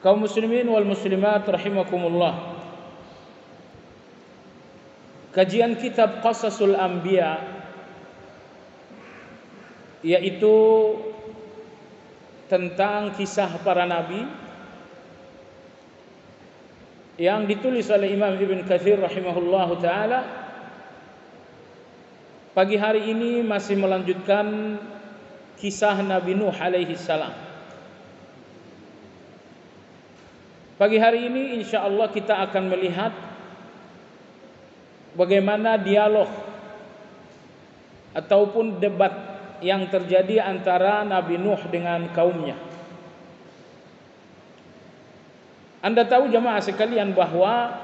Kaum muslimin wal muslimat rahimakumullah. Kajian kitab Qasasul Anbiya, yaitu tentang kisah para nabi yang ditulis oleh Imam Ibn Katsir rahimahullahu taala, pagi hari ini masih melanjutkan kisah Nabi Nuh alaihi salam. Pagi hari ini insyaallah kita akan melihat bagaimana dialog ataupun debat yang terjadi antara Nabi Nuh dengan kaumnya. Anda tahu jemaah sekalian bahwa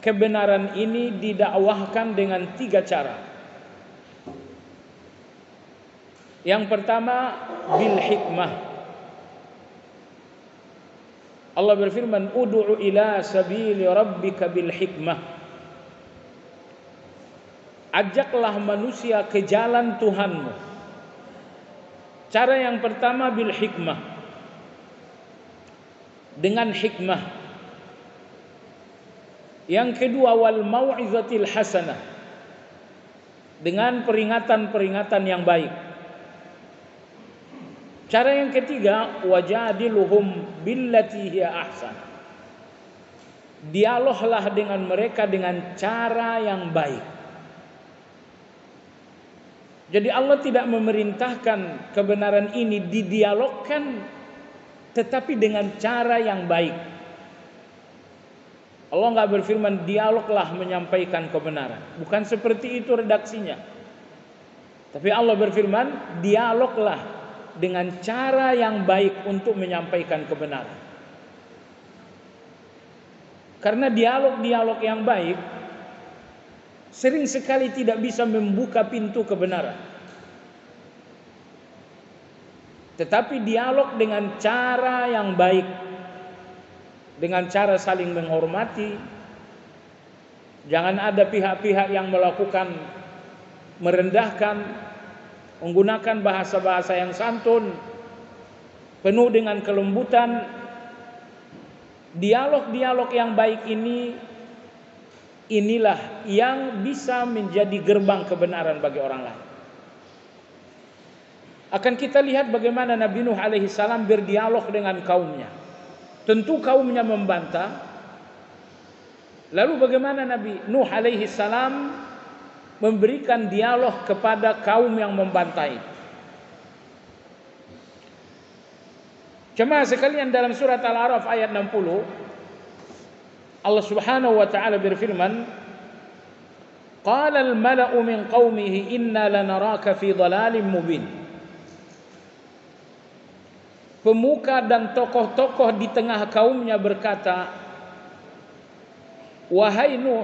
kebenaran ini didakwahkan dengan 3 cara. Yang pertama bil hikmah. Allah berfirman, "Ud'u ila sabili rabbika bil hikmah." Ajaklah manusia ke jalan Tuhanmu. Cara yang pertama bil hikmah, dengan hikmah. Yang kedua wal mau'izatil hasanah, dengan peringatan-peringatan yang baik. Cara yang ketiga wajadiluhum billati hiya ahsan. Dialoglah dengan mereka dengan cara yang baik. Jadi Allah tidak memerintahkan kebenaran ini didialogkan, tetapi dengan cara yang baik. Allah enggak berfirman dialoglah menyampaikan kebenaran. Bukan seperti itu redaksinya. Tapi Allah berfirman dialoglah dengan cara yang baik untuk menyampaikan kebenaran. Karena dialog-dialog yang baik sering sekali tidak bisa membuka pintu kebenaran. Tetapi dialog dengan cara yang baik, dengan cara saling menghormati. Jangan ada pihak-pihak yang melakukan merendahkan, menggunakan bahasa-bahasa yang santun, penuh dengan kelembutan. Dialog-dialog yang baik inilah yang bisa menjadi gerbang kebenaran bagi orang lain. Akan kita lihat bagaimana Nabi Nuh alaihi salam berdialog dengan kaumnya. Tentu kaumnya membantah. Lalu bagaimana Nabi Nuh alaihi salam memberikan dialog kepada kaum yang membantah. Jemaah sekalian, dalam surat Al-A'raf ayat 60 Allah Subhanahu wa taala berfirman, "Qala al-mala'u min qaumihi inna lanaraka fi dhalalin mubin." Pemuka dan tokoh-tokoh di tengah kaumnya berkata, "Wahai Nuh,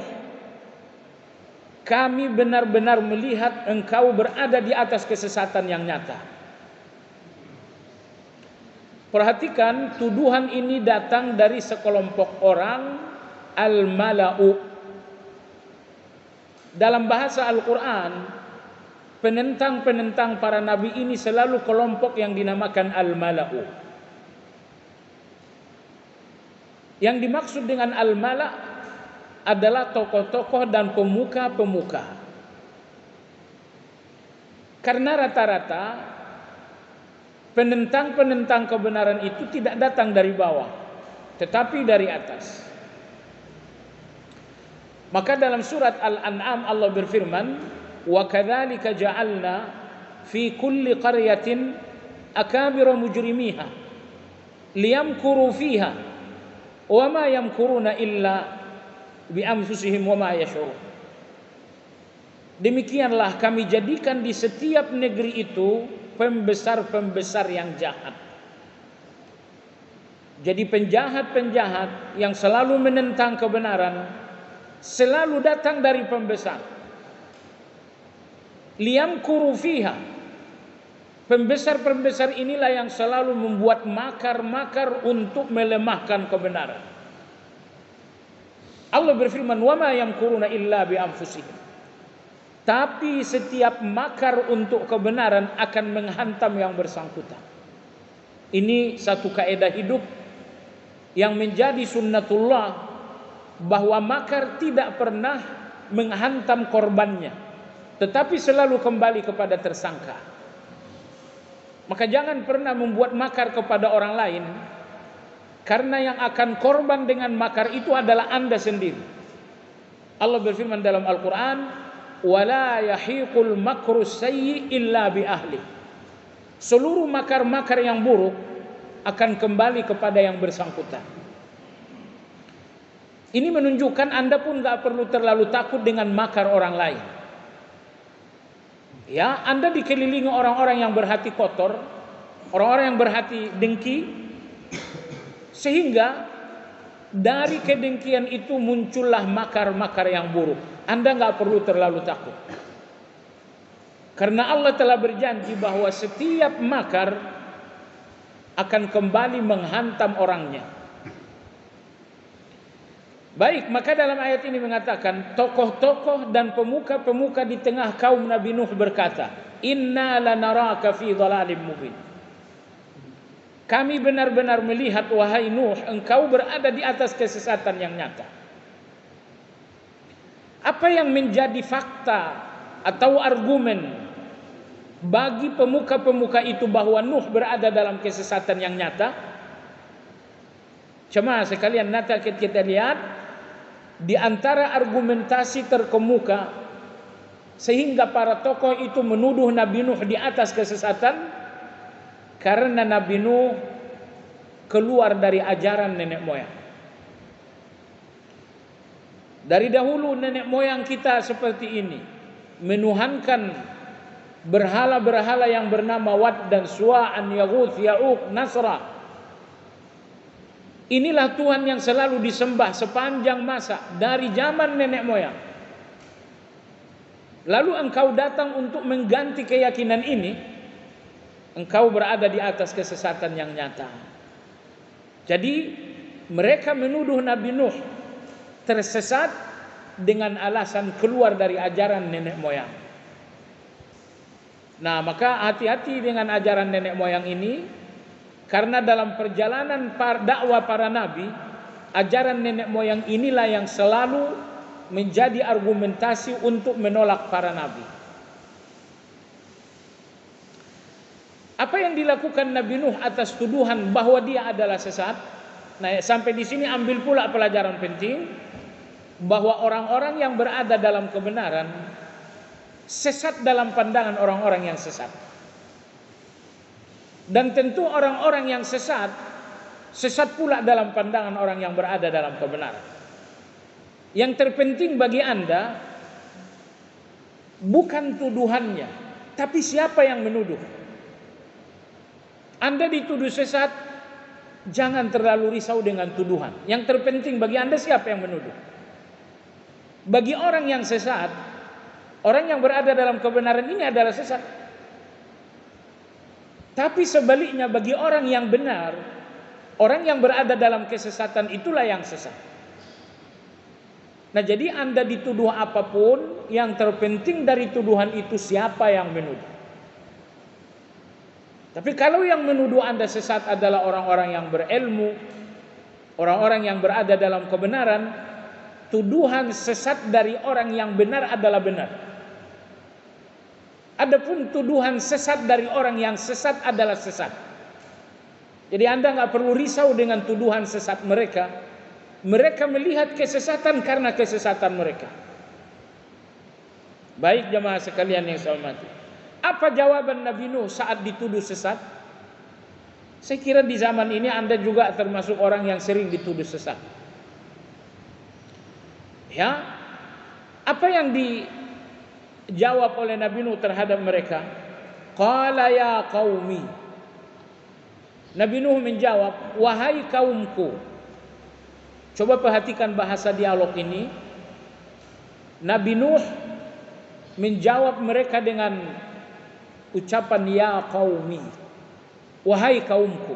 kami benar-benar melihat engkau berada di atas kesesatan yang nyata." Perhatikan, tuduhan ini datang dari sekelompok orang, al-mala'u. Dalam bahasa Al-Quran, penentang-penentang para nabi ini selalu kelompok yang dinamakan al-mala'u. Yang dimaksud dengan al-mala' adalah tokoh-tokoh dan pemuka-pemuka. Karena rata-rata penentang-penentang kebenaran itu tidak datang dari bawah, tetapi dari atas. Maka dalam surat Al-An'am Allah berfirman, "Wa kadzalika ja'alna fi kulli qaryatin akabira mujrimiha liyamkuru fiha wa ma yamkuruna illa bi anfusihim wa ma yash'urun." Demikianlah kami jadikan di setiap negeri itu pembesar-pembesar yang jahat. Jadi penjahat-penjahat yang selalu menentang kebenaran selalu datang dari pembesar. Liyamkuru fiha. Pembesar-pembesar inilah yang selalu membuat makar-makar untuk melemahkan kebenaran. Allah berfirman, "Wa ma yamkuruna illa bi anfusihim." Tapi setiap makar untuk kebenaran akan menghantam yang bersangkutan. Ini satu kaidah hidup yang menjadi sunnatullah, bahwa makar tidak pernah menghantam korbannya, tetapi selalu kembali kepada tersangka. Maka jangan pernah membuat makar kepada orang lain, karena yang akan korban dengan makar itu adalah Anda sendiri. Allah berfirman dalam Al-Quran, وَلَا يَحِيقُ الْمَكْرُ السَّيِّئِ إِلَّا بِأَهْلِهِ. Seluruh makar-makar yang buruk akan kembali kepada yang bersangkutan. Ini menunjukkan Anda pun gak perlu terlalu takut dengan makar orang lain. Ya, Anda dikelilingi orang-orang yang berhati kotor, orang-orang yang berhati dengki, sehingga dari kedengkian itu muncullah makar-makar yang buruk. Anda gak perlu terlalu takut, karena Allah telah berjanji bahwa setiap makar akan kembali menghantam orangnya. Baik, maka dalam ayat ini mengatakan tokoh-tokoh dan pemuka-pemuka di tengah kaum Nabi Nuh berkata, "Inna lanaraka fi dhalalim mubin." Kami benar-benar melihat, wahai Nuh, engkau berada di atas kesesatan yang nyata. Apa yang menjadi fakta atau argumen bagi pemuka-pemuka itu bahwa Nuh berada dalam kesesatan yang nyata? Cuma sekalian, nanti kita lihat di antara argumentasi terkemuka sehingga para tokoh itu menuduh Nabi Nuh di atas kesesatan, karena Nabi Nuh keluar dari ajaran nenek moyang. Dari dahulu nenek moyang kita seperti ini, menuhankan berhala-berhala yang bernama Wad dan Suwa'an, Yaghuth, Ya'uq, Nasra. Inilah Tuhan yang selalu disembah sepanjang masa dari zaman nenek moyang. Lalu engkau datang untuk mengganti keyakinan ini, engkau berada di atas kesesatan yang nyata. Jadi mereka menuduh Nabi Nuh tersesat dengan alasan keluar dari ajaran nenek moyang. Nah, maka hati-hati dengan ajaran nenek moyang ini, karena dalam perjalanan dakwah para nabi, ajaran nenek moyang inilah yang selalu menjadi argumentasi untuk menolak para nabi. Apa yang dilakukan Nabi Nuh atas tuduhan bahwa dia adalah sesat? Nah, sampai di sini ambil pula pelajaran penting, bahwa orang-orang yang berada dalam kebenaran sesat dalam pandangan orang-orang yang sesat. Dan tentu orang-orang yang sesat pula dalam pandangan orang yang berada dalam kebenaran. Yang terpenting bagi Anda bukan tuduhannya, tapi siapa yang menuduh. Anda dituduh sesat, jangan terlalu risau dengan tuduhan. Yang terpenting bagi Anda siapa yang menuduh. Bagi orang yang sesat, orang yang berada dalam kebenaran ini adalah sesat. Tapi sebaliknya bagi orang yang benar, orang yang berada dalam kesesatan itulah yang sesat. Nah, jadi Anda dituduh apapun, yang terpenting dari tuduhan itu siapa yang menuduh. Tapi kalau yang menuduh Anda sesat adalah orang-orang yang berilmu, orang-orang yang berada dalam kebenaran, tuduhan sesat dari orang yang benar adalah benar. Adapun tuduhan sesat dari orang yang sesat adalah sesat. Jadi Anda nggak perlu risau dengan tuduhan sesat mereka. Mereka melihat kesesatan karena kesesatan mereka. Baik jemaah sekalian yang saya hormati, apa jawaban Nabi Nuh saat dituduh sesat? Saya kira di zaman ini Anda juga termasuk orang yang sering dituduh sesat. Ya, apa yang dijawab oleh Nabi Nuh terhadap mereka? Qala ya qaumi. Nabi Nuh menjawab, wahai kaumku. Coba perhatikan bahasa dialog ini. Nabi Nuh menjawab mereka dengan ucapan ya qaumi, wahai kaumku.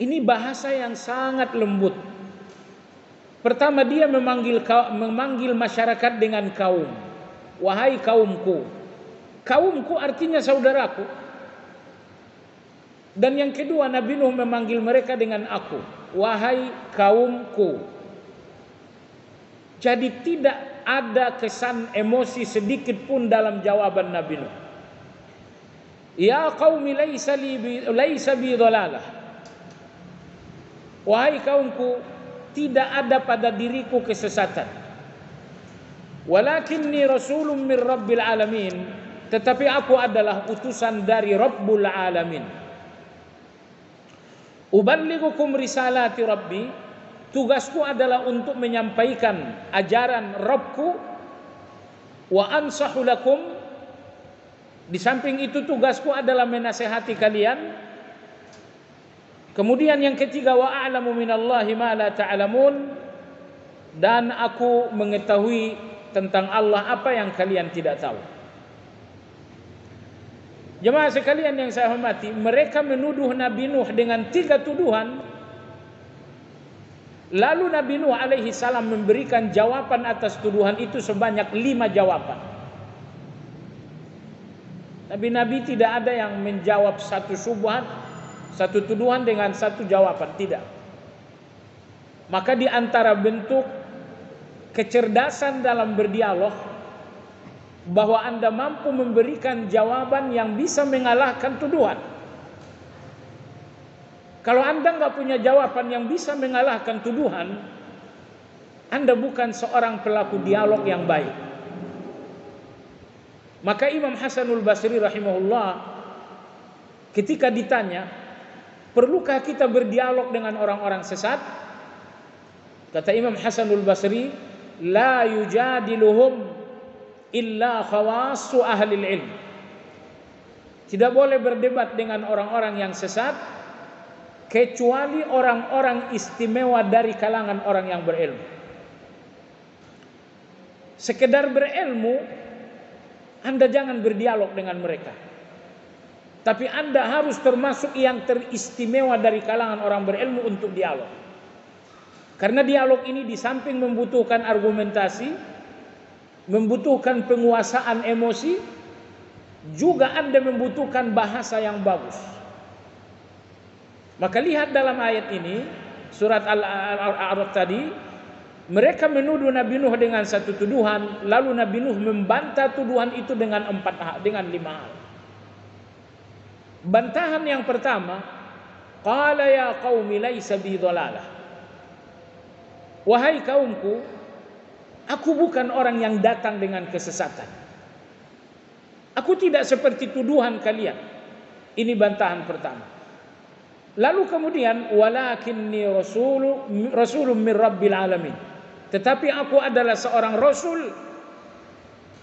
Ini bahasa yang sangat lembut. Pertama dia memanggil masyarakat dengan kaum. Wahai kaumku. Kaumku artinya saudaraku. Dan yang kedua Nabi Nuh memanggil mereka dengan aku. wahai kaumku. Jadi tidak ada kesan emosi sedikit pun dalam jawaban Nabi Nuh. Ya qaumi laisa bi dhalalah. Wahai kaumku, tidak ada pada diriku kesesatan. Walakinni rasulun min rabbil alamin. Tetapi aku adalah utusan dari Rabbul Alamin. Uballighukum risalati Rabbi. Tugasku adalah untuk menyampaikan ajaran Rabbku. Wa ansahu lakum. Di samping itu tugasku adalah menasihati kalian. Kemudian yang ketiga, wa a'lamu minallahi ma la ta'lamun. Dan aku mengetahui tentang Allah apa yang kalian tidak tahu. Jemaah sekalian yang saya hormati, mereka menuduh Nabi Nuh dengan 3 tuduhan. Lalu Nabi Nuh alaihi salam memberikan jawaban atas tuduhan itu sebanyak 5 jawaban. Nabi-nabi tidak ada yang menjawab satu syubhat, satu tuduhan dengan satu jawaban, tidak. Maka di antara bentuk kecerdasan dalam berdialog, bahwa Anda mampu memberikan jawaban yang bisa mengalahkan tuduhan. Kalau Anda nggak punya jawaban yang bisa mengalahkan tuduhan, Anda bukan seorang pelaku dialog yang baik. Maka Imam Hasanul Basri rahimahullah ketika ditanya, perlukah kita berdialog dengan orang-orang sesat? Kata Imam Hasanul Basri, la yujadiluhum illa khawasu ahlil ilm. Tidak boleh berdebat dengan orang-orang yang sesat kecuali orang-orang istimewa dari kalangan orang yang berilmu. Sekedar berilmu, Anda jangan berdialog dengan mereka. Tapi Anda harus termasuk yang teristimewa dari kalangan orang berilmu untuk dialog. Karena dialog ini di samping membutuhkan argumentasi, membutuhkan penguasaan emosi, juga Anda membutuhkan bahasa yang bagus. Maka lihat dalam ayat ini, surat Al-A'raf tadi, mereka menuduh Nabi Nuh dengan satu tuduhan, lalu Nabi Nuh membantah tuduhan itu dengan 5 hal. Bantahan yang pertama, qala ya qaumi laisa bi dhalalah. Wahai kaumku, aku bukan orang yang datang dengan kesesatan. Aku tidak seperti tuduhan kalian. Ini bantahan pertama. Lalu kemudian, walakinni rasulun min rabbil alamin. Tetapi aku adalah seorang rasul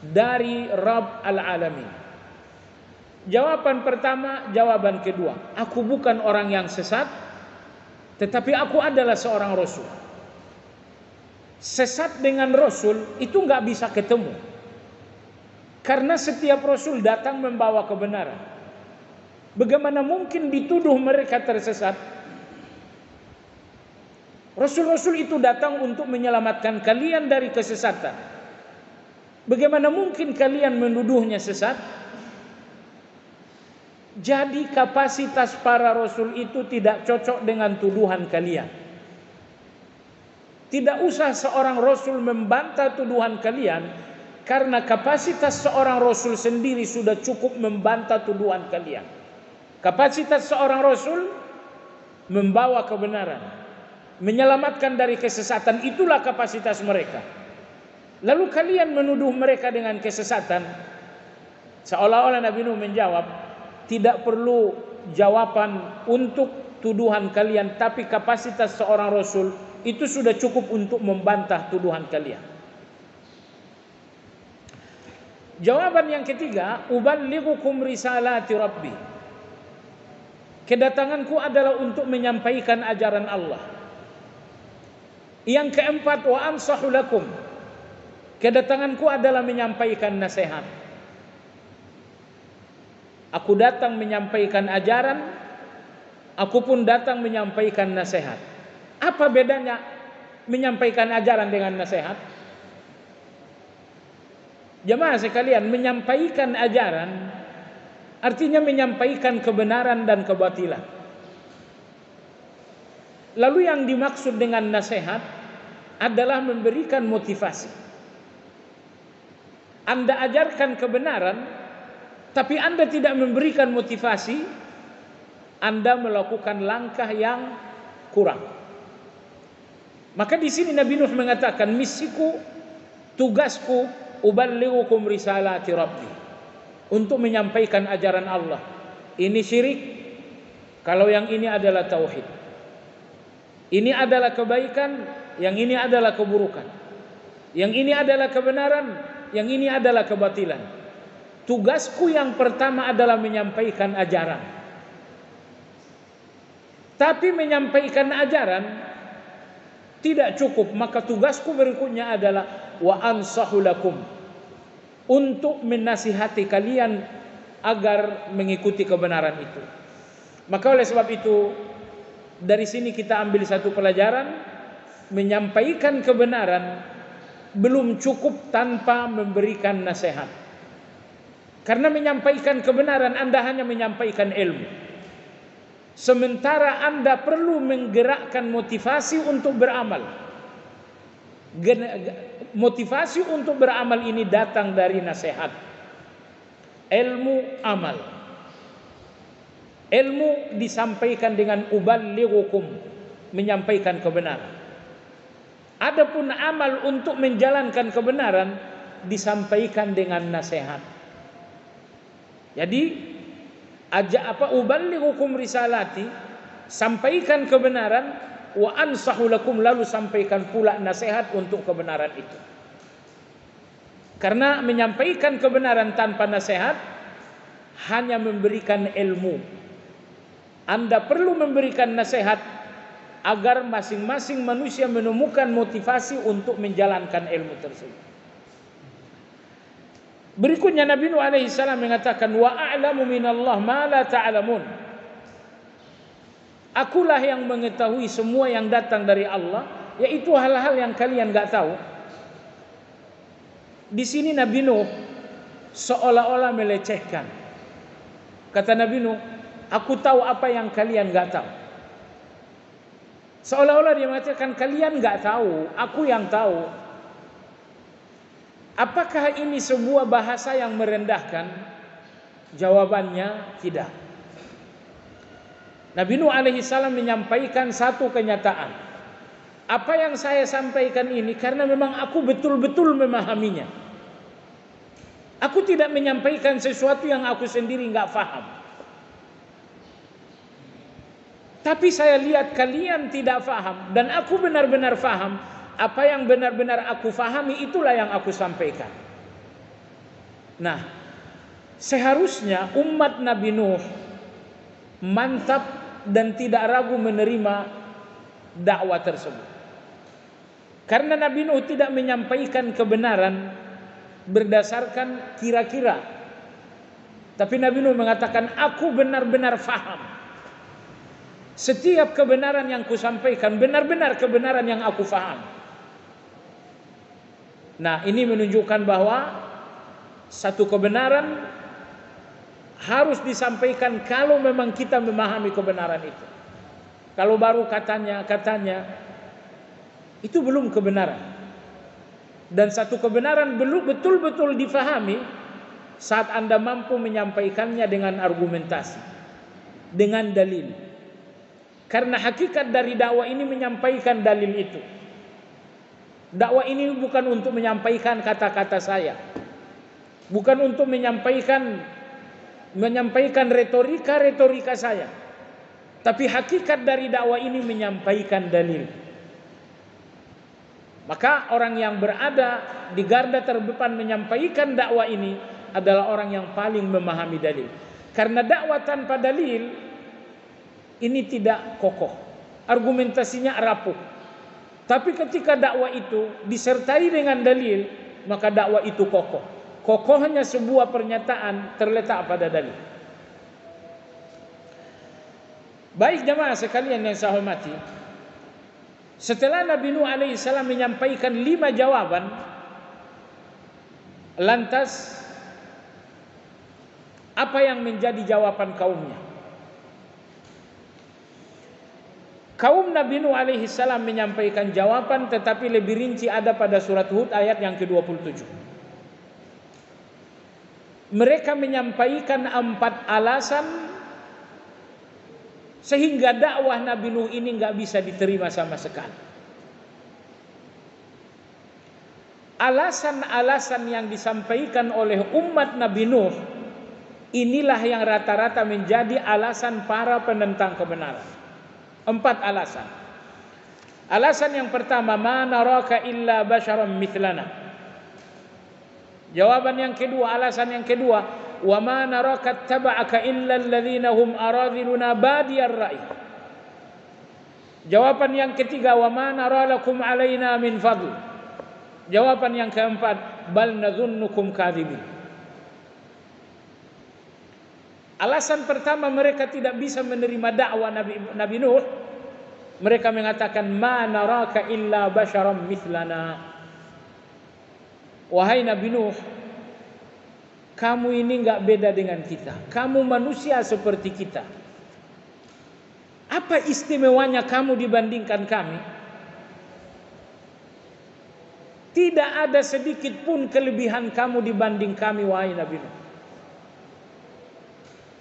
dari Rabb al-alamin. Jawaban pertama, jawaban kedua. Aku bukan orang yang sesat, tetapi aku adalah seorang rasul. Sesat dengan rasul itu nggak bisa ketemu, karena setiap rasul datang membawa kebenaran. Bagaimana mungkin dituduh mereka tersesat? Rasul-rasul itu datang untuk menyelamatkan kalian dari kesesatan. Bagaimana mungkin kalian menuduhnya sesat? Jadi kapasitas para rasul itu tidak cocok dengan tuduhan kalian. Tidak usah seorang rasul membantah tuduhan kalian, karena kapasitas seorang rasul sendiri sudah cukup membantah tuduhan kalian. Kapasitas seorang rasul membawa kebenaran, menyelamatkan dari kesesatan, itulah kapasitas mereka. Lalu kalian menuduh mereka dengan kesesatan, seolah-olah Nabi Nuh menjawab, tidak perlu jawaban untuk tuduhan kalian, tapi kapasitas seorang rasul itu sudah cukup untuk membantah tuduhan kalian. Jawaban yang ketiga, uballighukum risalati Rabbi. Kedatanganku adalah untuk menyampaikan ajaran Allah. Yang keempat, wa ansahu lakum. Kedatanganku adalah menyampaikan nasihat. Aku datang menyampaikan ajaran, aku pun datang menyampaikan nasihat. Apa bedanya menyampaikan ajaran dengan nasihat? Jemaah sekalian, menyampaikan ajaran artinya menyampaikan kebenaran dan kebatilan. Lalu yang dimaksud dengan nasihat adalah memberikan motivasi. Anda ajarkan kebenaran, tapi Anda tidak memberikan motivasi, Anda melakukan langkah yang kurang. Maka di sini Nabi Nuh mengatakan, misiku, tugasku, uballighukum risalati rabbi, untuk menyampaikan ajaran Allah. Ini syirik, kalau yang ini adalah tauhid. Ini adalah kebaikan, yang ini adalah keburukan. Yang ini adalah kebenaran, yang ini adalah kebatilan. Tugasku yang pertama adalah menyampaikan ajaran. Tapi menyampaikan ajaran tidak cukup, maka tugasku berikutnya adalah wa ansahu lakum, untuk menasihati kalian agar mengikuti kebenaran itu. Maka oleh sebab itu, dari sini kita ambil satu pelajaran, menyampaikan kebenaran belum cukup tanpa memberikan nasihat. Karena menyampaikan kebenaran Anda hanya menyampaikan ilmu, sementara Anda perlu menggerakkan motivasi untuk beramal. Motivasi untuk beramal ini datang dari nasihat, ilmu, amal. Ilmu disampaikan dengan uballighukum, menyampaikan kebenaran. Adapun amal untuk menjalankan kebenaran disampaikan dengan nasihat. Jadi uballighukum risalati, sampaikan kebenaran, wa ansahu lakum, lalu sampaikan pula nasihat untuk kebenaran itu. Karena menyampaikan kebenaran tanpa nasihat hanya memberikan ilmu. Anda perlu memberikan nasihat agar masing-masing manusia menemukan motivasi untuk menjalankan ilmu tersebut. Berikutnya Nabi Nuh alaihi salam mengatakan, wa a'lamu minallah ma la ta'lamun. Akulah yang mengetahui semua yang datang dari Allah, yaitu hal-hal yang kalian enggak tahu. Di sini Nabi Nuh seolah-olah melecehkan. Kata Nabi Nuh, aku tahu apa yang kalian enggak tahu. Seolah-olah dia mengatakan kalian enggak tahu, aku yang tahu. Apakah ini sebuah bahasa yang merendahkan? Jawabannya tidak. Nabi Nuh alaihi salam menyampaikan satu kenyataan. Apa yang saya sampaikan ini karena memang aku betul-betul memahaminya. Aku tidak menyampaikan sesuatu yang aku sendiri enggak faham. Tapi saya lihat kalian tidak faham dan aku benar-benar faham. Apa yang benar-benar aku fahami itulah yang aku sampaikan. Nah, seharusnya umat Nabi Nuh mantap dan tidak ragu menerima dakwah tersebut. Karena Nabi Nuh tidak menyampaikan kebenaran berdasarkan kira-kira. Tapi Nabi Nuh mengatakan, aku benar-benar faham. Setiap kebenaran yang kusampaikan benar-benar kebenaran yang aku faham. Nah, ini menunjukkan bahwa satu kebenaran harus disampaikan kalau memang kita memahami kebenaran itu. Kalau baru katanya itu belum kebenaran. Dan satu kebenaran belum betul-betul difahami saat Anda mampu menyampaikannya dengan argumentasi, dengan dalil. Karena hakikat dari dakwah ini menyampaikan dalil itu. Dakwah ini bukan untuk menyampaikan kata-kata saya, bukan untuk menyampaikan retorika saya, tapi hakikat dari dakwah ini menyampaikan dalil. Maka orang yang berada di garda terdepan menyampaikan dakwah ini adalah orang yang paling memahami dalil. Karena dakwah tanpa dalil ini tidak kokoh, argumentasinya rapuh. Tapi ketika dakwah itu disertai dengan dalil, maka dakwah itu kokoh. Kokohnya sebuah pernyataan terletak pada dalil. Baik jamaah sekalian yang saya hormati, setelah Nabi Nuh alaihi salam menyampaikan 5 jawaban, lantas apa yang menjadi jawaban kaumnya? Kaum Nabi Nuh alaihi salam menyampaikan jawaban, tetapi lebih rinci ada pada surat Hud ayat yang ke-27. Mereka menyampaikan 4 alasan sehingga dakwah Nabi Nuh ini nggak bisa diterima sama sekali. Alasan-alasan yang disampaikan oleh umat Nabi Nuh inilah yang rata-rata menjadi alasan para penentang kebenaran. 4 alasan. Alasan yang pertama, ma naraka illa basyaram mithlana. Jawaban yang kedua, alasan yang kedua, wa ma naraka taba'aka illa alladhina hum aradhiluna badiyar ra'i. Jawaban yang ketiga, wa ma nara lakum alaina min fadl. Jawaban yang keempat, bal nadhunnukum kadhibin. Alasan pertama mereka tidak bisa menerima dakwah Nabi Nuh. Mereka mengatakan ma naraka illa basyaram mithlana. Wahai Nabi Nuh, kamu ini enggak beda dengan kita. Kamu manusia seperti kita. Apa istimewanya kamu dibandingkan kami? Tidak ada sedikit pun kelebihan kamu dibanding kami, wahai Nabi Nuh.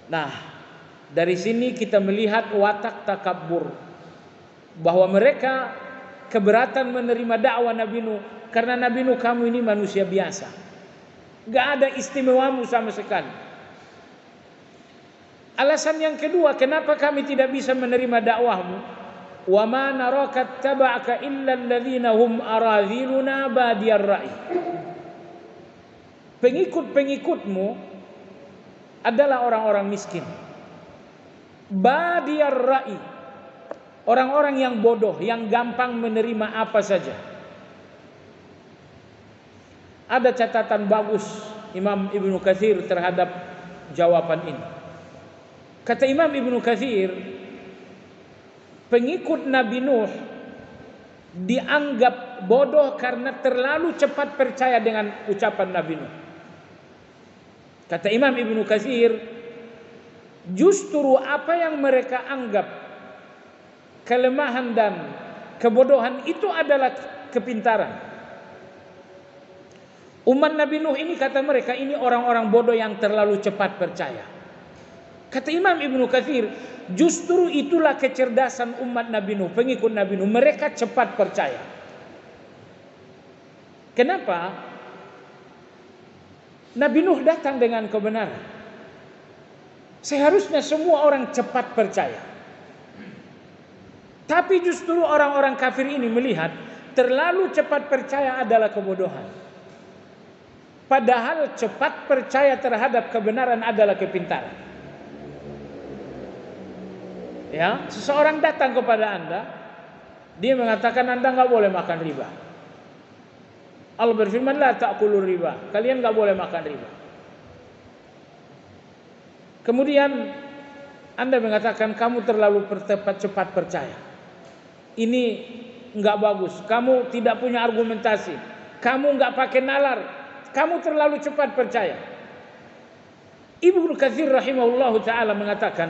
Nah, dari sini kita melihat watak takabur, bahwa mereka keberatan menerima dakwah Nabi Nuh karena Nabi Nuh, kamu ini manusia biasa, gak ada istimewamu sama sekali. Alasan yang kedua, kenapa kami tidak bisa menerima dakwahmu? Wa ma naraka taba'aka illa alladhina hum aradhiluna badiyar ra'i. Pengikut-pengikutmu adalah orang-orang miskin, badiyar ra'i, orang-orang yang bodoh, yang gampang menerima apa saja. Ada catatan bagus Imam Ibnu Katsir terhadap jawaban ini. Kata Imam Ibnu Katsir, pengikut Nabi Nuh dianggap bodoh karena terlalu cepat percaya dengan ucapan Nabi Nuh. Kata Imam Ibnu Katsir, justru apa yang mereka anggap kelemahan dan kebodohan itu adalah kepintaran. Umat Nabi Nuh ini, kata mereka, ini orang-orang bodoh yang terlalu cepat percaya. Kata Imam Ibnu Katsir, justru itulah kecerdasan umat Nabi Nuh, pengikut Nabi Nuh. Mereka cepat percaya. Kenapa? Nabi Nuh datang dengan kebenaran. Seharusnya semua orang cepat percaya. Tapi justru orang-orang kafir ini melihat terlalu cepat percaya adalah kebodohan. Padahal cepat percaya terhadap kebenaran adalah kepintaran. Ya, seseorang datang kepada Anda, dia mengatakan Anda nggak boleh makan riba. Allah berfirman, la ta'kulur riba. Kalian nggak boleh makan riba. Kemudian Anda mengatakan kamu terlalu cepat percaya. Ini nggak bagus. Kamu tidak punya argumentasi. Kamu nggak pakai nalar. Kamu terlalu cepat percaya. Ibnu Katsir rahimahullahu taala mengatakan,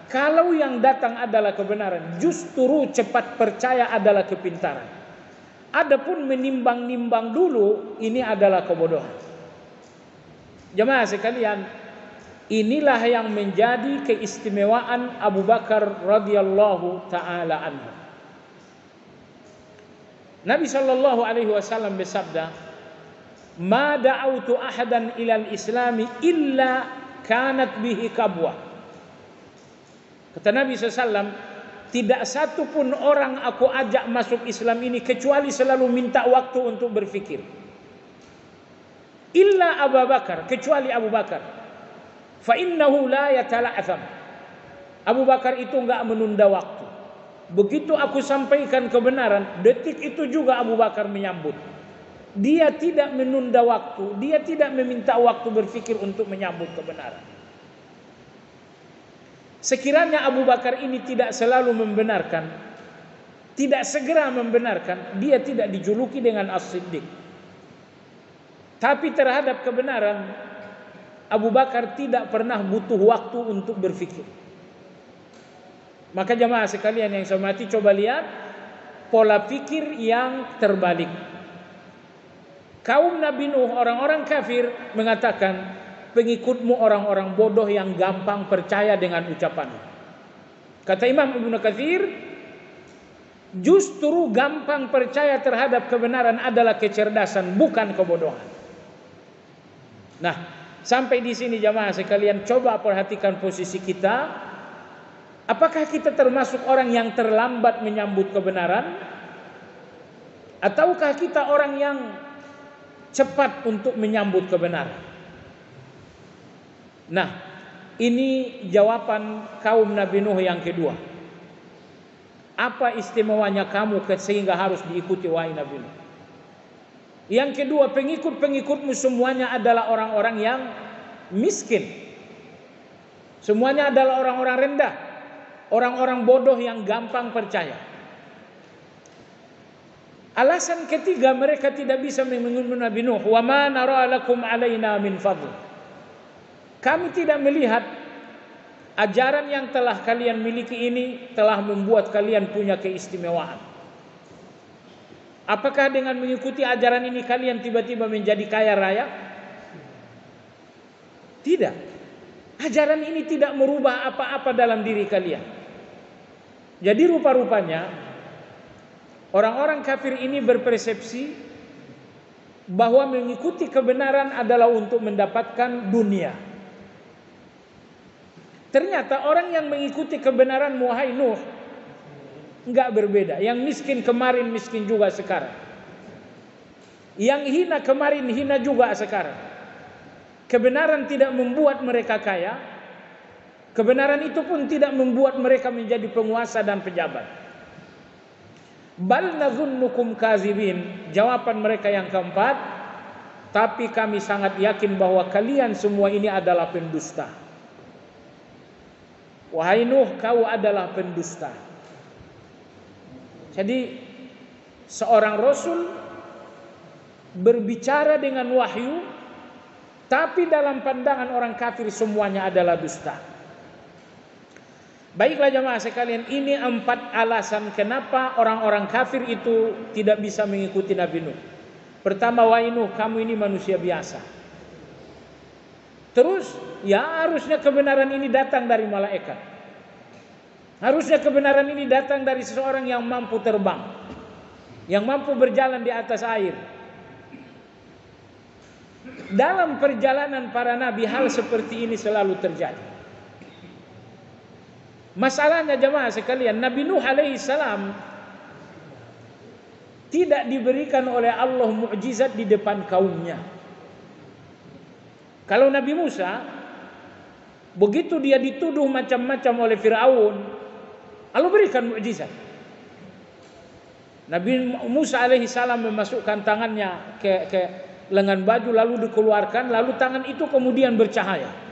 kalau yang datang adalah kebenaran, justru cepat percaya adalah kepintaran. Adapun menimbang-nimbang dulu, ini adalah kebodohan. Jemaah sekalian, inilah yang menjadi keistimewaan Abu Bakar radhiyallahu taala anhu. Nabi sallallahu alaihi wasallam bersabda, "Ma da'autu ahadan ilal islami illa kanat bihi kabwa." Kata Nabi SAW, tidak satu pun orang aku ajak masuk Islam ini kecuali selalu minta waktu untuk berfikir. Illa Abu Bakar, kecuali Abu Bakar. Fa innahu la yatala'atham. Abu Bakar itu enggak menunda waktu. Begitu aku sampaikan kebenaran, detik itu juga Abu Bakar menyambut. Dia tidak menunda waktu, dia tidak meminta waktu berfikir untuk menyambut kebenaran. Sekiranya Abu Bakar ini tidak selalu membenarkan, tidak segera membenarkan, dia tidak dijuluki dengan As-Siddiq. Tapi terhadap kebenaran, Abu Bakar tidak pernah butuh waktu untuk berfikir. Maka jamaah sekalian yang saya hormati, coba lihat pola pikir yang terbalik. Kaum Nabi Nuh, orang-orang kafir mengatakan, pengikutmu orang-orang bodoh yang gampang percaya dengan ucapanmu. Kata Imam Ibnu Katsir, justru gampang percaya terhadap kebenaran adalah kecerdasan, bukan kebodohan. Nah, sampai di sini jamaah sekalian, coba perhatikan posisi kita. Apakah kita termasuk orang yang terlambat menyambut kebenaran? Ataukah kita orang yang cepat untuk menyambut kebenaran? Nah, ini jawaban kaum Nabi Nuh yang kedua. Apa istimewanya kamu sehingga harus diikuti wahai Nabi Nuh? Yang kedua, pengikut-pengikutmu semuanya adalah orang-orang yang miskin. Semuanya adalah orang-orang rendah, orang-orang bodoh yang gampang percaya. Alasan ketiga mereka tidak bisa mengikuti Nabi Nuh, wa ma nara lakum alaina min fadl. Kami tidak melihat ajaran yang telah kalian miliki ini telah membuat kalian punya keistimewaan. Apakah dengan mengikuti ajaran ini kalian tiba-tiba menjadi kaya raya? Tidak. Ajaran ini tidak merubah apa-apa dalam diri kalian. Jadi rupa-rupanya orang-orang kafir ini berpersepsi bahwa mengikuti kebenaran adalah untuk mendapatkan dunia. Ternyata orang yang mengikuti kebenaran wahai Nuh enggak berbeda. Yang miskin kemarin miskin juga sekarang. Yang hina kemarin hina juga sekarang. Kebenaran tidak membuat mereka kaya. Kebenaran itu pun tidak membuat mereka menjadi penguasa dan pejabat. Bal nazunnukum kazibin. Jawaban mereka yang keempat, tapi kami sangat yakin bahwa kalian semua ini adalah pendusta. Wahai Nuh, kau adalah pendusta. Jadi seorang rasul berbicara dengan wahyu, tapi dalam pandangan orang kafir semuanya adalah dusta. Baiklah jamaah sekalian, ini 4 alasan kenapa orang-orang kafir itu tidak bisa mengikuti Nabi Nuh. Pertama, wahai Nuh, kamu ini manusia biasa. Terus, ya harusnya kebenaran ini datang dari malaikat. Harusnya kebenaran ini datang dari seseorang yang mampu terbang, yang mampu berjalan di atas air. Dalam perjalanan para nabi hal seperti ini selalu terjadi. Masalahnya jemaah sekalian, Nabi Nuh alaihi salam tidak diberikan oleh Allah mukjizat di depan kaumnya. Kalau Nabi Musa, begitu dia dituduh macam-macam oleh Firaun, Allah berikan mukjizat. Nabi Musa alaihi salam memasukkan tangannya ke lengan baju lalu dikeluarkan, lalu tangan itu kemudian bercahaya.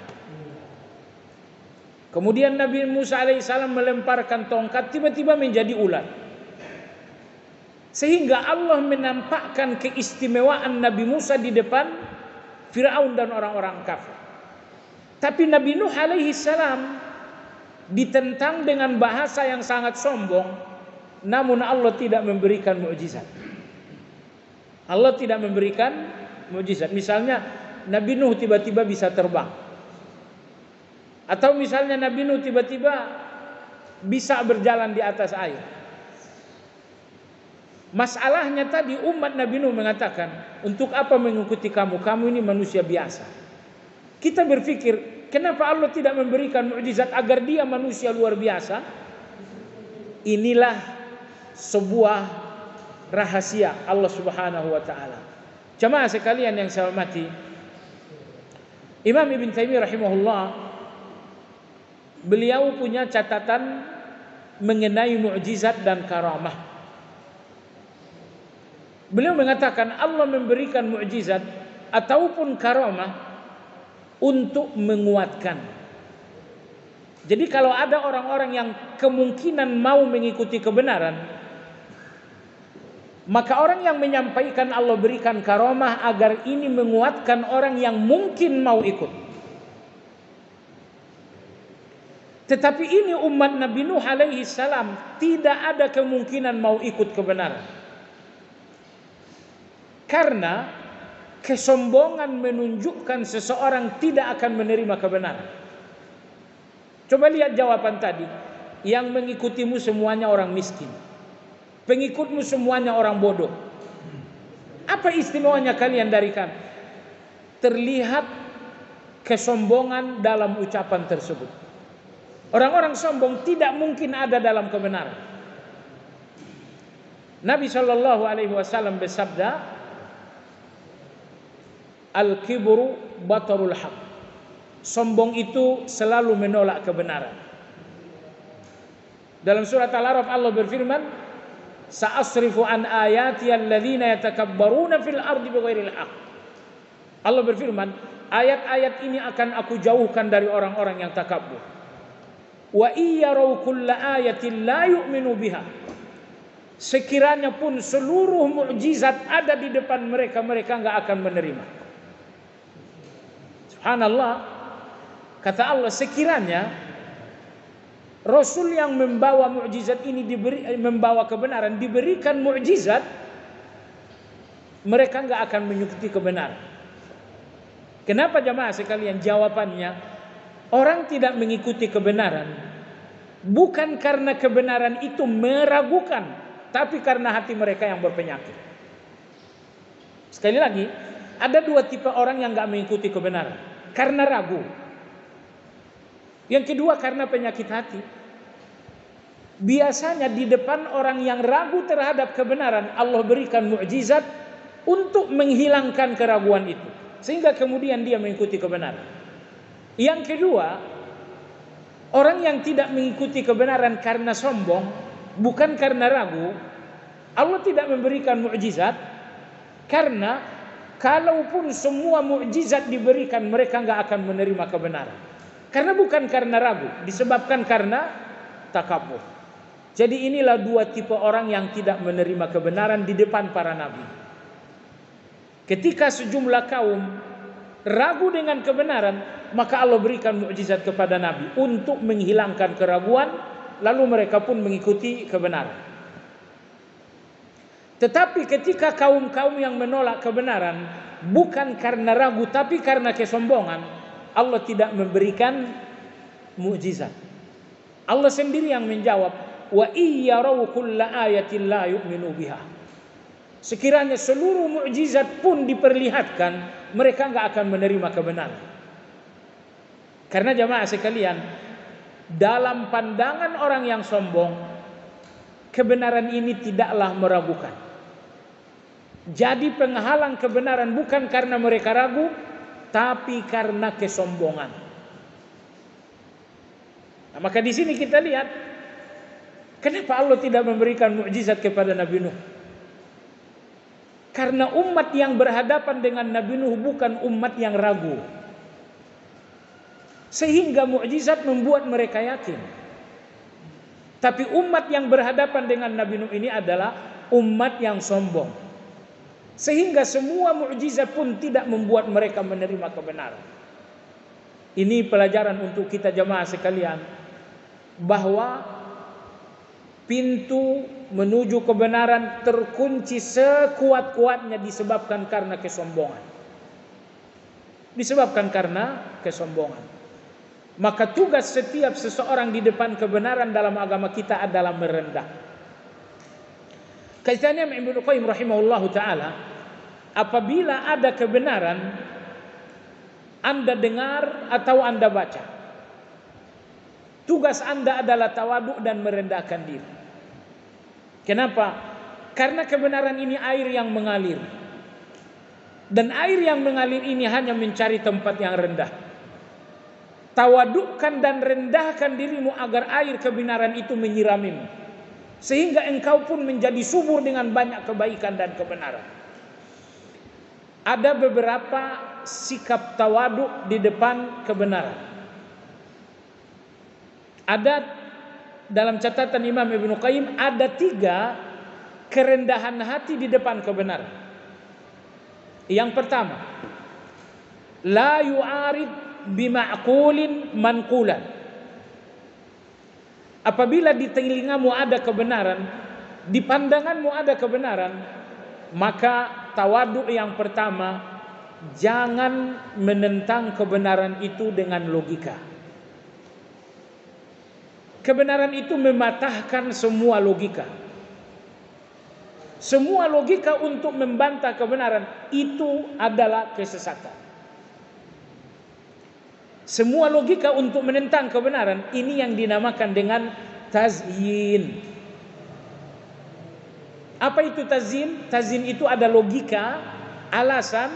Kemudian Nabi Musa alaihissalam melemparkan tongkat, tiba-tiba menjadi ular. Sehingga Allah menampakkan keistimewaan Nabi Musa di depan Firaun dan orang-orang kafir. Tapi Nabi Nuh alaihissalam ditentang dengan bahasa yang sangat sombong, namun Allah tidak memberikan mukjizat. Allah tidak memberikan mukjizat. Misalnya Nabi Nuh tiba-tiba bisa terbang. Atau misalnya Nabi Nuh tiba-tiba bisa berjalan di atas air. Masalahnya tadi umat Nabi Nuh mengatakan, untuk apa mengikuti kamu? Kamu ini manusia biasa. Kita berpikir, kenapa Allah tidak memberikan mukjizat agar dia manusia luar biasa? Inilah sebuah rahasia Allah Subhanahu wa taala. Jemaah sekalian yang saya hormati, Imam Ibn Taimiyah rahimahullah, beliau punya catatan mengenai mukjizat dan karamah. Beliau mengatakan Allah memberikan mukjizat ataupun karamah untuk menguatkan. Jadi kalau ada orang-orang yang kemungkinan mau mengikuti kebenaran, maka orang yang menyampaikan Allah berikan karamah agar ini menguatkan orang yang mungkin mau ikut. Tetapi ini umat Nabi Nuh alaihi salam tidak ada kemungkinan mau ikut kebenaran. Karena kesombongan menunjukkan seseorang tidak akan menerima kebenaran. Coba lihat jawaban tadi. Yang mengikutimu semuanya orang miskin. Pengikutmu semuanya orang bodoh. Apa istimewanya kalian dari kami? Terlihat kesombongan dalam ucapan tersebut. Orang-orang sombong tidak mungkin ada dalam kebenaran. Nabi Shallallahu Alaihi Wasallam bersabda, al-kibru batarul haq. Sombong itu selalu menolak kebenaran. Dalam surat Al-A'raf Allah berfirman, sa'asrifu an ayati alladzina yatakabbaruna fil ardi bighairil haq. Allah berfirman, ayat-ayat ini akan aku jauhkan dari orang-orang yang takabur. Wa iyyaru kulla ayatin la yu'minu biha. Sekiranya pun seluruh mukjizat ada di depan mereka, mereka enggak akan menerima. Subhanallah. Kata Allah, sekiranya Rasul yang membawa mukjizat ini membawa kebenaran, diberikan mukjizat, mereka enggak akan mengikuti kebenaran. Kenapa jamaah sekalian? Jawabannya, orang tidak mengikuti kebenaran bukan karena kebenaran itu meragukan, tapi karena hati mereka yang berpenyakit. Sekali lagi, ada dua tipe orang yang enggak mengikuti kebenaran. Karena ragu. Yang kedua karena penyakit hati. Biasanya di depan orang yang ragu terhadap kebenaran, Allah berikan mukjizat untuk menghilangkan keraguan itu, sehingga kemudian dia mengikuti kebenaran. Yang kedua, orang yang tidak mengikuti kebenaran karena sombong, bukan karena ragu, Allah tidak memberikan mukjizat karena kalaupun semua mukjizat diberikan, mereka enggak akan menerima kebenaran. Karena bukan karena ragu, disebabkan karena takabur. Jadi inilah dua tipe orang yang tidak menerima kebenaran di depan para nabi. Ketika sejumlah kaum ragu dengan kebenaran, maka Allah berikan mukjizat kepada nabi untuk menghilangkan keraguan, lalu mereka pun mengikuti kebenaran. Tetapi ketika kaum-kaum yang menolak kebenaran bukan karena ragu tapi karena kesombongan, Allah tidak memberikan mukjizat. Allah sendiri yang menjawab, wa iyyaraw kulla ayatin la yu'minu biha. Sekiranya seluruh mukjizat pun diperlihatkan, mereka enggak akan menerima kebenaran. Karena jamaah sekalian, dalam pandangan orang yang sombong, kebenaran ini tidaklah meragukan. Jadi penghalang kebenaran bukan karena mereka ragu, tapi karena kesombongan. Nah, maka di sini kita lihat kenapa Allah tidak memberikan mukjizat kepada Nabi Nuh. Karena umat yang berhadapan dengan Nabi Nuh bukan umat yang ragu, sehingga mukjizat membuat mereka yakin. Tapi umat yang berhadapan dengan Nabi Nuh ini adalah umat yang sombong, sehingga semua mukjizat pun tidak membuat mereka menerima kebenaran. Ini pelajaran untuk kita jemaah sekalian, bahwa pintu menuju kebenaran terkunci sekuat-kuatnya disebabkan karena kesombongan. Disebabkan karena kesombongan. Maka tugas setiap seseorang di depan kebenaran dalam agama kita adalah merendah. Kaitannya Ibnu Qayyim rahimahullahu taala, apabila ada kebenaran Anda dengar atau Anda baca, tugas Anda adalah tawaduk dan merendahkan diri. Kenapa? Karena kebenaran ini air yang mengalir. Dan air yang mengalir ini hanya mencari tempat yang rendah. Tawadukkan dan rendahkan dirimu agar air kebenaran itu menyiramimu, sehingga engkau pun menjadi subur dengan banyak kebaikan dan kebenaran. Ada beberapa sikap tawaduk di depan kebenaran. Ada dalam catatan Imam Ibnu Qayyim, ada 3 kerendahan hati di depan kebenaran. Yang pertama, la yu'arid bima'qulin manqulan. Apabila di telingamu ada kebenaran, di pandanganmu ada kebenaran, maka tawadhu yang pertama, jangan menentang kebenaran itu dengan logika. Kebenaran itu mematahkan semua logika. Semua logika untuk membantah kebenaran itu adalah kesesatan. Semua logika untuk menentang kebenaran ini yang dinamakan dengan tazyin. Apa itu tazyin? Tazyin itu ada logika, alasan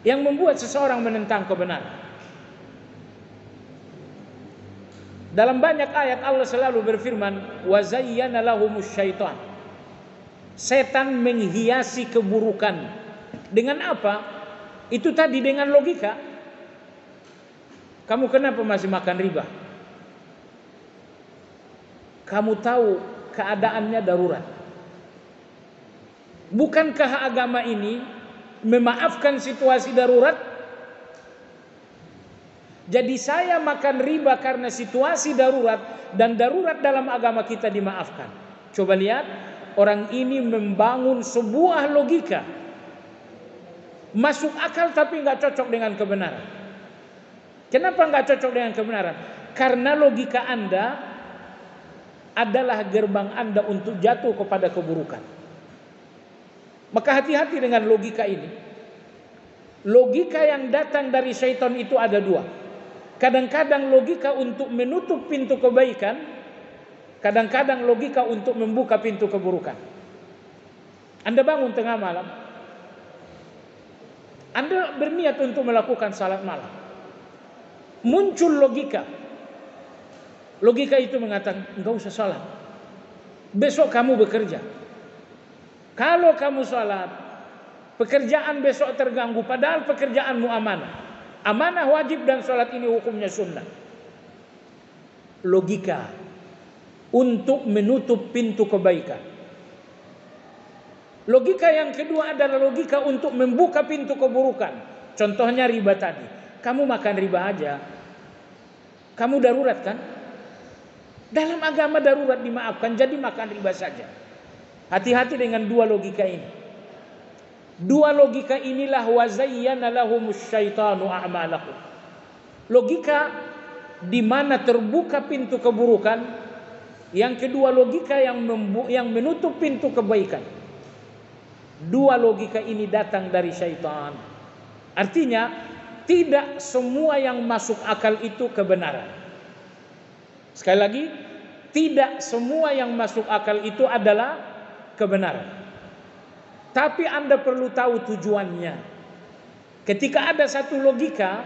yang membuat seseorang menentang kebenaran. Dalam banyak ayat Allah selalu berfirman, wa zayyana lahumus syaitan. Setan menghiasi keburukan. Dengan apa? Itu tadi dengan logika. Kamu kenapa masih makan riba? Kamu tahu keadaannya darurat. Bukankah agama ini memaafkan situasi darurat? Jadi saya makan riba karena situasi darurat, dan darurat dalam agama kita dimaafkan. Coba lihat, orang ini membangun sebuah logika, masuk akal tapi nggak cocok dengan kebenaran. Kenapa nggak cocok dengan kebenaran? Karena logika Anda adalah gerbang Anda untuk jatuh kepada keburukan. Maka hati-hati dengan logika ini. Logika yang datang dari syaitan itu ada dua. Kadang-kadang logika untuk menutup pintu kebaikan, kadang-kadang logika untuk membuka pintu keburukan. Anda bangun tengah malam, Anda berniat untuk melakukan salat malam. Muncul logika. Logika itu mengatakan, enggak usah salat. Besok kamu bekerja. Kalau kamu salat, pekerjaan besok terganggu, padahal pekerjaanmu amanah. Amanah wajib dan salat ini hukumnya sunnah. Logika untuk menutup pintu kebaikan. Logika yang kedua adalah logika untuk membuka pintu keburukan. Contohnya riba tadi. Kamu makan riba aja, kamu darurat kan? Dalam agama darurat dimaafkan, jadi makan riba saja. Hati-hati dengan dua logika ini. Dua logika inilah wa zayyana lahumus syaitanu a'malahum. Logika di mana terbuka pintu keburukan. Yang kedua logika yang menutup pintu kebaikan. Dua logika ini datang dari syaitan. Artinya tidak semua yang masuk akal itu kebenaran. Sekali lagi, tidak semua yang masuk akal itu adalah kebenaran. Tapi Anda perlu tahu tujuannya. Ketika ada satu logika,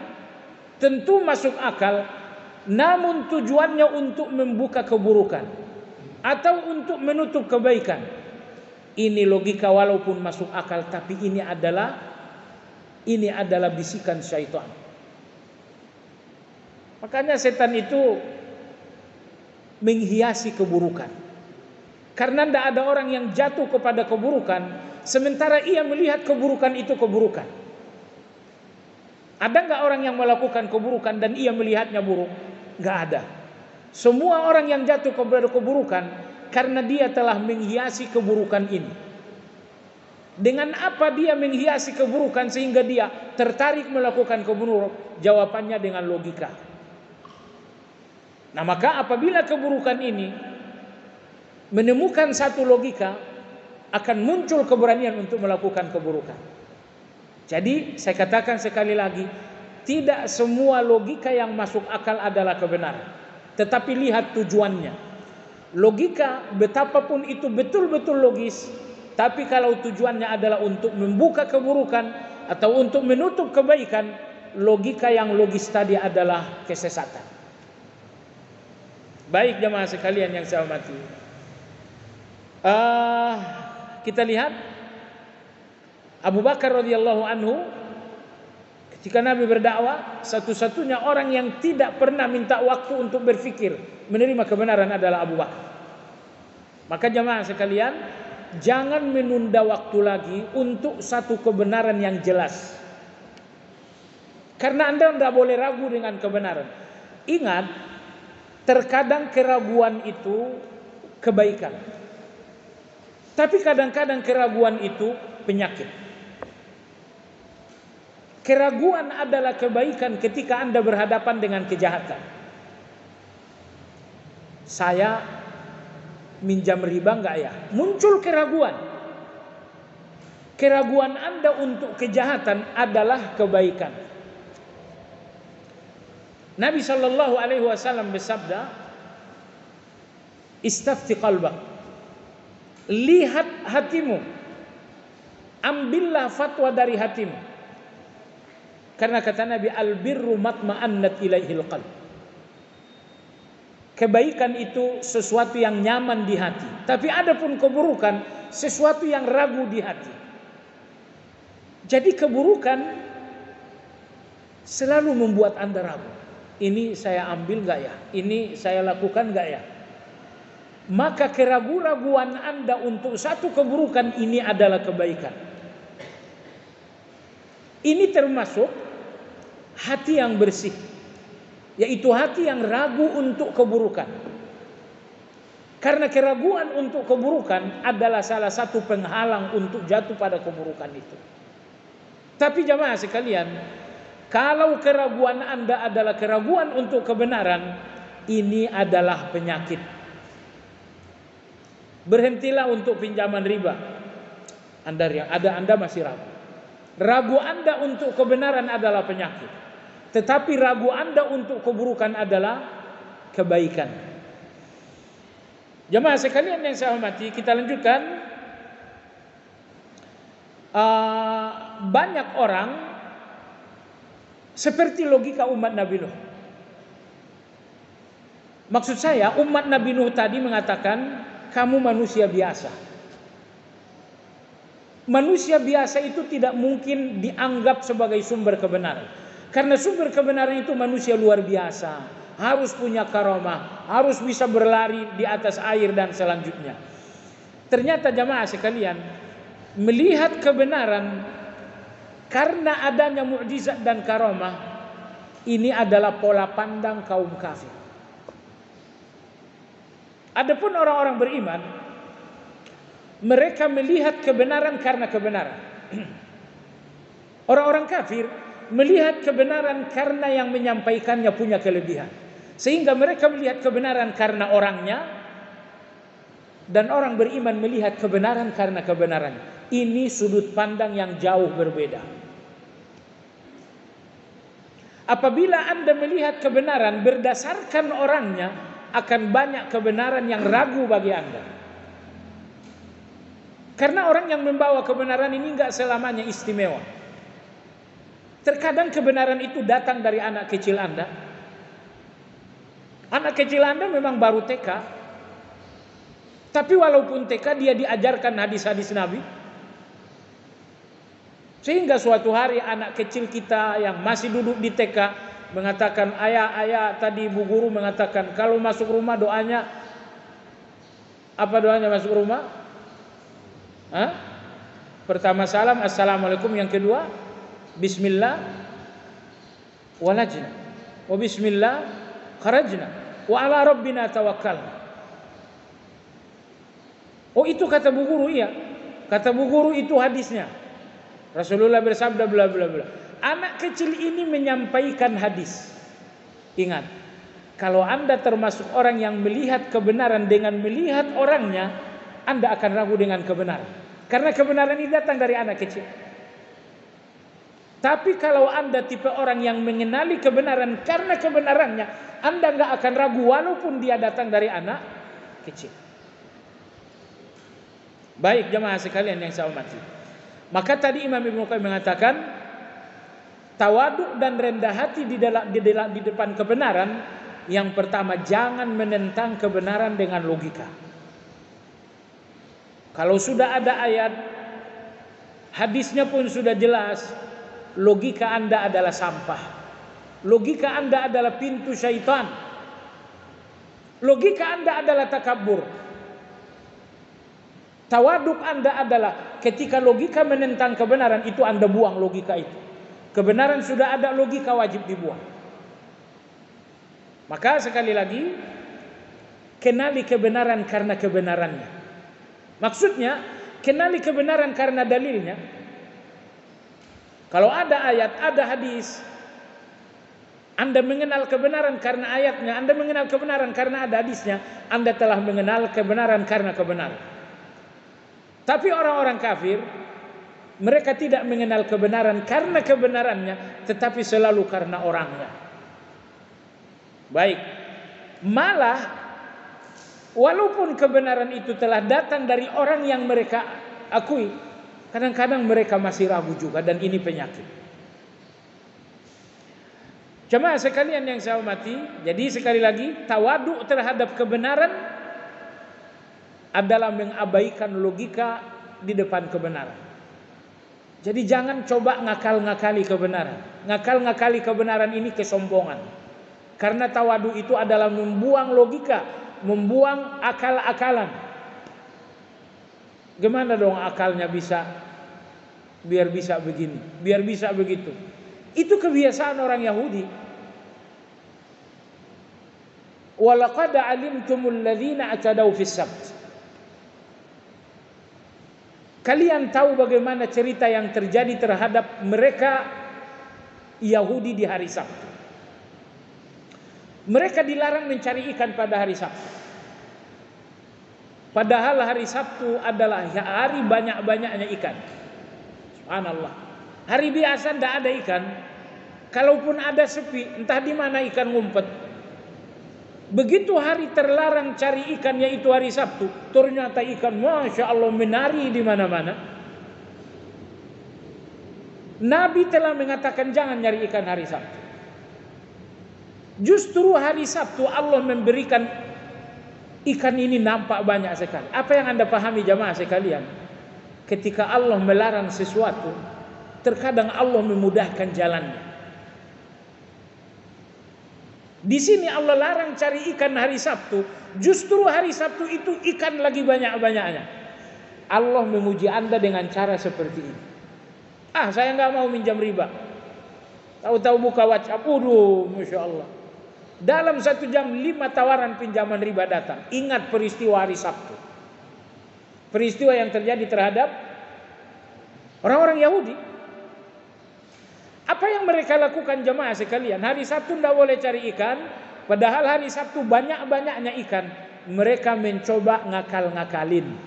tentu masuk akal, namun tujuannya untuk membuka keburukan atau untuk menutup kebaikan. Ini logika walaupun masuk akal, tapi ini adalah bisikan syaitan. Makanya setan itu menghiasi keburukan. Karena tidak ada orang yang jatuh kepada keburukan sementara ia melihat keburukan itu keburukan. Ada nggak orang yang melakukan keburukan dan ia melihatnya buruk? Nggak ada. Semua orang yang jatuh kepada keburukan karena dia telah menghiasi keburukan ini. Dengan apa dia menghiasi keburukan sehingga dia tertarik melakukan keburukan? Jawabannya dengan logika. Nah, maka apabila keburukan ini menemukan satu logika, akan muncul keberanian untuk melakukan keburukan. Jadi saya katakan sekali lagi, tidak semua logika yang masuk akal adalah kebenaran. Tetapi lihat tujuannya. Logika betapapun itu betul-betul logis, tapi kalau tujuannya adalah untuk membuka keburukan atau untuk menutup kebaikan, logika yang logis tadi adalah kesesatan. Baik jemaah sekalian yang saya hormati. Kita lihat Abu Bakar radhiyallahu anhu ketika Nabi berdakwah, satu-satunya orang yang tidak pernah minta waktu untuk berpikir menerima kebenaran adalah Abu Bakar. Maka jemaah sekalian, jangan menunda waktu lagi untuk satu kebenaran yang jelas. Karena Anda tidak boleh ragu dengan kebenaran. Ingat, Terkadang keraguan itu kebaikan, tapi kadang-kadang keraguan itu penyakit. Keraguan adalah kebaikan ketika Anda berhadapan dengan kejahatan. Saya minjam riba enggak ya? Muncul keraguan. Keraguan Anda untuk kejahatan adalah kebaikan. Nabi sallallahu alaihi wasallam bersabda, "Istafti qalbak." Lihat hatimu. Ambillah fatwa dari hatimu. Karena kata Nabi, "Al-birru matma'annat ilaihil qalb." Kebaikan itu sesuatu yang nyaman di hati. Tapi adapun keburukan sesuatu yang ragu di hati. Jadi keburukan selalu membuat Anda ragu. Ini saya ambil enggak ya? Ini saya lakukan enggak ya? Maka keraguan-raguan Anda untuk satu keburukan ini adalah kebaikan. Ini termasuk hati yang bersih, yaitu hati yang ragu untuk keburukan. Karena keraguan untuk keburukan adalah salah satu penghalang untuk jatuh pada keburukan itu. Tapi jamaah sekalian, kalau keraguan Anda adalah keraguan untuk kebenaran, ini adalah penyakit. Berhentilah untuk pinjaman riba. Anda masih ragu. Ragu Anda untuk kebenaran adalah penyakit. Tetapi ragu Anda untuk keburukan adalah kebaikan. Jemaah sekalian yang saya hormati, kita lanjutkan. Banyak orang seperti logika umat Nabi Nuh. Maksud saya, umat Nabi Nuh tadi mengatakan, kamu manusia biasa. Manusia biasa itu tidak mungkin dianggap sebagai sumber kebenaran. Karena sumber kebenaran itu manusia luar biasa, harus punya karamah, harus bisa berlari di atas air dan selanjutnya. Ternyata jamaah sekalian, melihat kebenaran karena adanya mukjizat dan karamah, ini adalah pola pandang kaum kafir. Adapun orang-orang beriman, mereka melihat kebenaran karena kebenaran. Orang-orang kafir melihat kebenaran karena yang menyampaikannya punya kelebihan. Sehingga mereka melihat kebenaran karena orangnya, dan orang beriman melihat kebenaran karena kebenaran. Ini sudut pandang yang jauh berbeda. Apabila Anda melihat kebenaran berdasarkan orangnya, akan banyak kebenaran yang ragu bagi Anda. Karena orang yang membawa kebenaran ini enggak selamanya istimewa. Terkadang kebenaran itu datang dari anak kecil Anda. Anak kecil Anda memang baru TK. Tapi walaupun TK dia diajarkan hadis-hadis Nabi. Sehingga suatu hari anak kecil kita yang masih duduk di TK mengatakan, ayah tadi ibu guru mengatakan kalau masuk rumah doanya, apa doanya masuk rumah? Pertama salam, assalamualaikum. Yang kedua, bismillah walajna, wa bismillah kharajna, wa ala rabbina tawakkalna. Oh itu kata bu guru, iya. Kata bu guru itu hadisnya. Rasulullah bersabda bla bla bla. Anak kecil ini menyampaikan hadis. Ingat, kalau Anda termasuk orang yang melihat kebenaran dengan melihat orangnya, Anda akan ragu dengan kebenaran. Karena kebenaran ini datang dari anak kecil. Tapi kalau Anda tipe orang yang mengenali kebenaran karena kebenarannya, Anda nggak akan ragu walaupun dia datang dari anak kecil. Baik jemaah sekalian yang saya hormati. Maka tadi Imam Ibnu Qayyim mengatakan, tawaduk dan rendah hati di depan kebenaran. Yang pertama, jangan menentang kebenaran dengan logika. Kalau sudah ada ayat, hadisnya pun sudah jelas, logika Anda adalah sampah. Logika Anda adalah pintu syaitan. Logika Anda adalah takabur. Tawaduk Anda adalah ketika logika menentang kebenaran, itu Anda buang logika itu. Kebenaran sudah ada, logika wajib dibuang. Maka sekali lagi, kenali kebenaran karena kebenarannya. Maksudnya, kenali kebenaran karena dalilnya. Kalau ada ayat, ada hadis, Anda mengenal kebenaran karena ayatnya, Anda mengenal kebenaran karena ada hadisnya, Anda telah mengenal kebenaran karena kebenaran. Tapi orang-orang kafir, mereka tidak mengenal kebenaran karena kebenarannya, tetapi selalu karena orangnya. Baik, malah walaupun kebenaran itu telah datang dari orang yang mereka akui, kadang-kadang mereka masih ragu juga, dan ini penyakit. Jemaah sekalian yang saya hormati, jadi sekali lagi, tawadu terhadap kebenaran adalah mengabaikan logika di depan kebenaran. Jadi jangan coba ngakal-ngakali kebenaran. Ngakal-ngakali kebenaran ini kesombongan. Karena tawadu itu adalah membuang logika, membuang akal-akalan. Gimana dong akalnya bisa biar bisa begini, biar bisa begitu? Itu kebiasaan orang Yahudi. Walaqad alimtumul ladzina atadaw fis sabt. Kalian tahu bagaimana cerita yang terjadi terhadap mereka Yahudi di hari Sabtu. Mereka dilarang mencari ikan pada hari Sabtu. Padahal hari Sabtu adalah hari banyak-banyaknya ikan. Subhanallah. Hari biasa tidak ada ikan. Kalaupun ada sepi, entah di mana ikan ngumpet. Begitu hari terlarang cari ikan, yaitu hari Sabtu, ternyata ikan, Masya Allah, menari di mana-mana. Nabi telah mengatakan jangan nyari ikan hari Sabtu. Justru hari Sabtu Allah memberikan ikan ini nampak banyak sekali. Apa yang Anda pahami jamaah sekalian? Ketika Allah melarang sesuatu, terkadang Allah memudahkan jalannya. Di sini Allah larang cari ikan hari Sabtu, justru hari Sabtu itu ikan lagi banyak-banyaknya. Allah menguji Anda dengan cara seperti ini. Saya nggak mau minjam riba. Tahu-tahu buka WhatsApp, Masya Allah. Dalam 1 jam 5 tawaran pinjaman riba datang. Ingat peristiwa hari Sabtu. Peristiwa yang terjadi terhadap orang-orang Yahudi. Apa yang mereka lakukan jemaah sekalian? Hari Sabtu tidak boleh cari ikan. Padahal hari Sabtu banyak-banyaknya ikan. Mereka mencoba ngakal-ngakalin.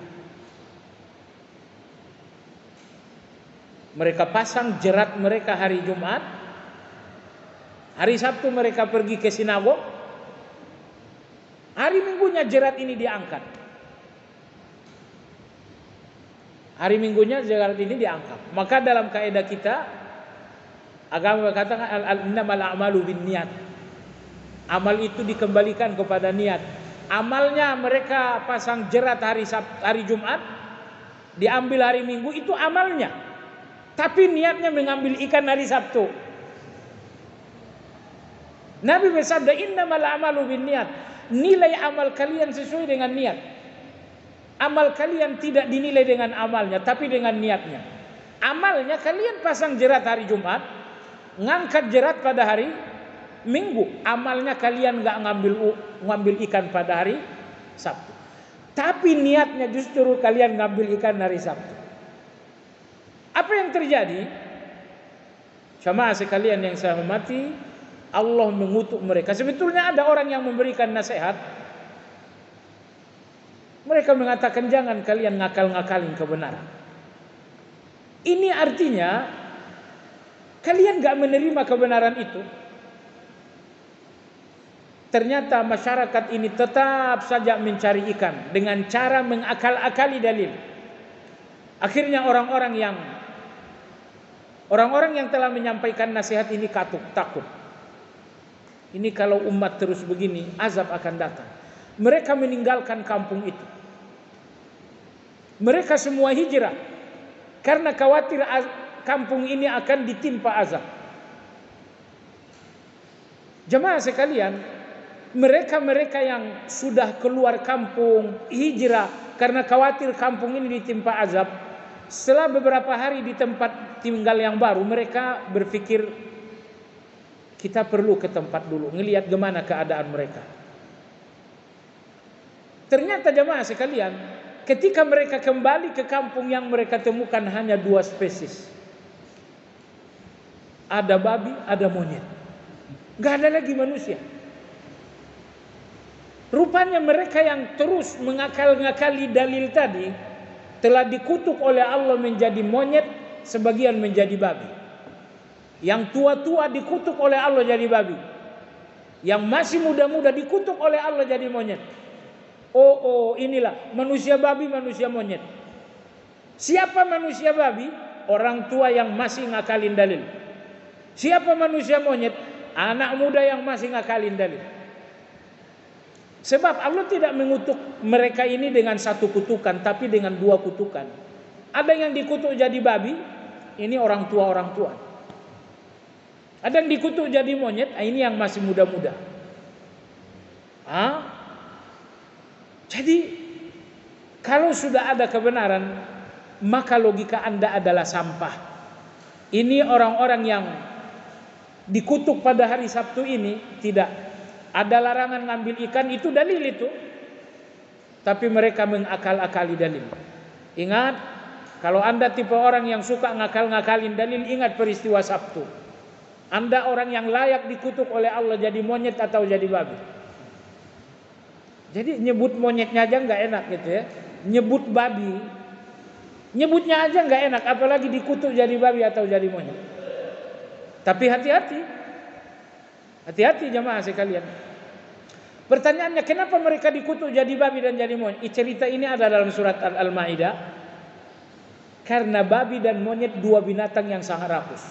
Mereka pasang jerat mereka hari Jumat. Hari Sabtu mereka pergi ke sinagog. Hari Minggunya jerat ini diangkat. Hari Minggunya jerat ini diangkat. Maka dalam kaidah kita, agama berkata innamal a'malu binniyat. Amal itu dikembalikan kepada niat. Amalnya mereka pasang jerat hari Jumat, diambil hari Minggu, itu amalnya. Tapi niatnya mengambil ikan hari Sabtu. Nabi bersabda innamal a'malu binniyat. Nilai amal kalian sesuai dengan niat. Amal kalian tidak dinilai dengan amalnya, tapi dengan niatnya. Amalnya kalian pasang jerat hari Jumat, ngangkat jerat pada hari Minggu. Amalnya kalian nggak ngambil ikan pada hari Sabtu. Tapi niatnya justru kalian ngambil ikan hari Sabtu. Apa yang terjadi? Jamaah sekalian yang saya hormati, Allah mengutuk mereka. Sebetulnya ada orang yang memberikan nasihat. Mereka mengatakan jangan kalian ngakal-ngakalin kebenaran. Ini artinya kalian gak menerima kebenaran itu. Ternyata masyarakat ini tetap saja mencari ikan dengan cara mengakal-akali dalil. Akhirnya orang-orang yang telah menyampaikan nasihat ini takut. Ini kalau umat terus begini, azab akan datang. Mereka meninggalkan kampung itu. Mereka semua hijrah karena khawatir kampung ini akan ditimpa azab. Jemaah sekalian, mereka yang sudah keluar kampung, hijrah karena khawatir kampung ini ditimpa azab, setelah beberapa hari di tempat tinggal yang baru, mereka berpikir kita perlu ke tempat dulu, ngelihat gimana keadaan mereka. Ternyata jemaah sekalian, ketika mereka kembali ke kampung, yang mereka temukan hanya 2 spesies. Ada babi, ada monyet. Gak ada lagi manusia. Rupanya mereka yang terus mengakal-ngakali dalil tadi telah dikutuk oleh Allah menjadi monyet, sebagian menjadi babi. Yang tua-tua dikutuk oleh Allah jadi babi. Yang masih muda-muda dikutuk oleh Allah jadi monyet. Oh, inilah manusia babi, manusia monyet. Siapa manusia babi? Orang tua yang masih ngakalin dalil. Siapa manusia monyet? Anak muda yang masih ngakalin dalil. Sebab Allah tidak mengutuk mereka ini dengan 1 kutukan, tapi dengan 2 kutukan. Ada yang dikutuk jadi babi, ini orang tua. Ada yang dikutuk jadi monyet, ini yang masih muda-muda. Jadi kalau sudah ada kebenaran, maka logika Anda adalah sampah. Ini orang-orang yang dikutuk pada hari Sabtu ini tidak ada larangan ngambil ikan, itu dalil itu. Tapi mereka mengakal-akali dalil. Ingat, kalau Anda tipe orang yang suka ngakal-ngakalin dalil, ingat peristiwa Sabtu. Anda orang yang layak dikutuk oleh Allah jadi monyet atau jadi babi. Jadi nyebut monyetnya aja nggak enak gitu ya. Nyebut babi, nyebutnya aja nggak enak, apalagi dikutuk jadi babi atau jadi monyet. Tapi hati-hati jemaah sekalian. Pertanyaannya, kenapa mereka dikutuk jadi babi dan jadi monyet? Cerita ini ada dalam surat Al-Maidah. Karena babi dan monyet 2 binatang yang sangat rakus.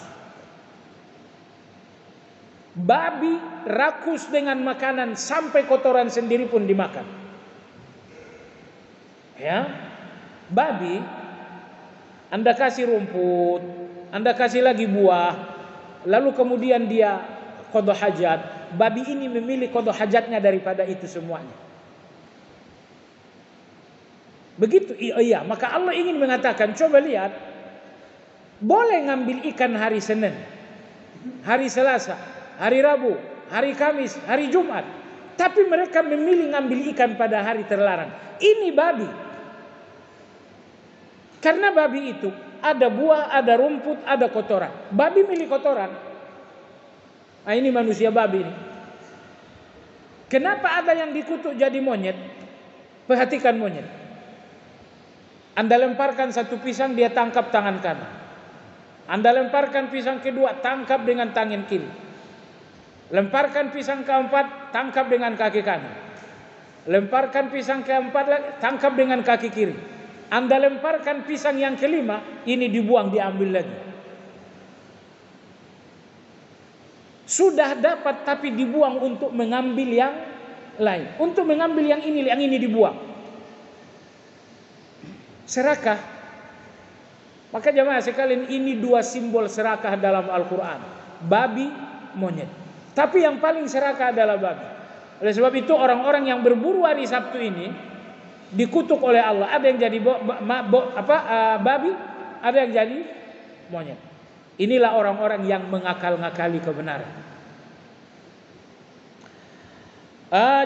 Babi rakus dengan makanan sampai kotoran sendiri pun dimakan. Ya, babi Anda kasih rumput, Anda kasih lagi buah, lalu kemudian dia qada hajat. Babi ini memilih qada hajatnya daripada itu semuanya. Begitu, iya. Maka Allah ingin mengatakan, coba lihat, boleh ngambil ikan hari Senin, hari Selasa, hari Rabu, hari Kamis, hari Jumat, tapi mereka memilih ngambil ikan pada hari terlarang. Ini babi. Karena babi itu ada buah, ada rumput, ada kotoran. Babi milih kotoran. Nah, ini manusia babi ini. Kenapa ada yang dikutuk jadi monyet? Perhatikan monyet. Anda lemparkan 1 pisang, dia tangkap tangan kanan. Anda lemparkan pisang kedua, tangkap dengan tangan kiri. Lemparkan pisang keempat, tangkap dengan kaki kanan. Lemparkan pisang keempat lagi, tangkap dengan kaki kiri. Anda lemparkan pisang yang kelima, ini dibuang, diambil lagi. Sudah dapat tapi dibuang untuk mengambil yang lain. Untuk mengambil yang ini dibuang. Serakah. Maka jemaah sekalian, ini 2 simbol serakah dalam Al-Quran. Babi, monyet. Tapi yang paling serakah adalah babi. Oleh sebab itu orang-orang yang berburu hari Sabtu ini dikutuk oleh Allah. Ada yang jadi babi, ada yang jadi monyet. Inilah orang-orang yang mengakal-ngakali kebenaran.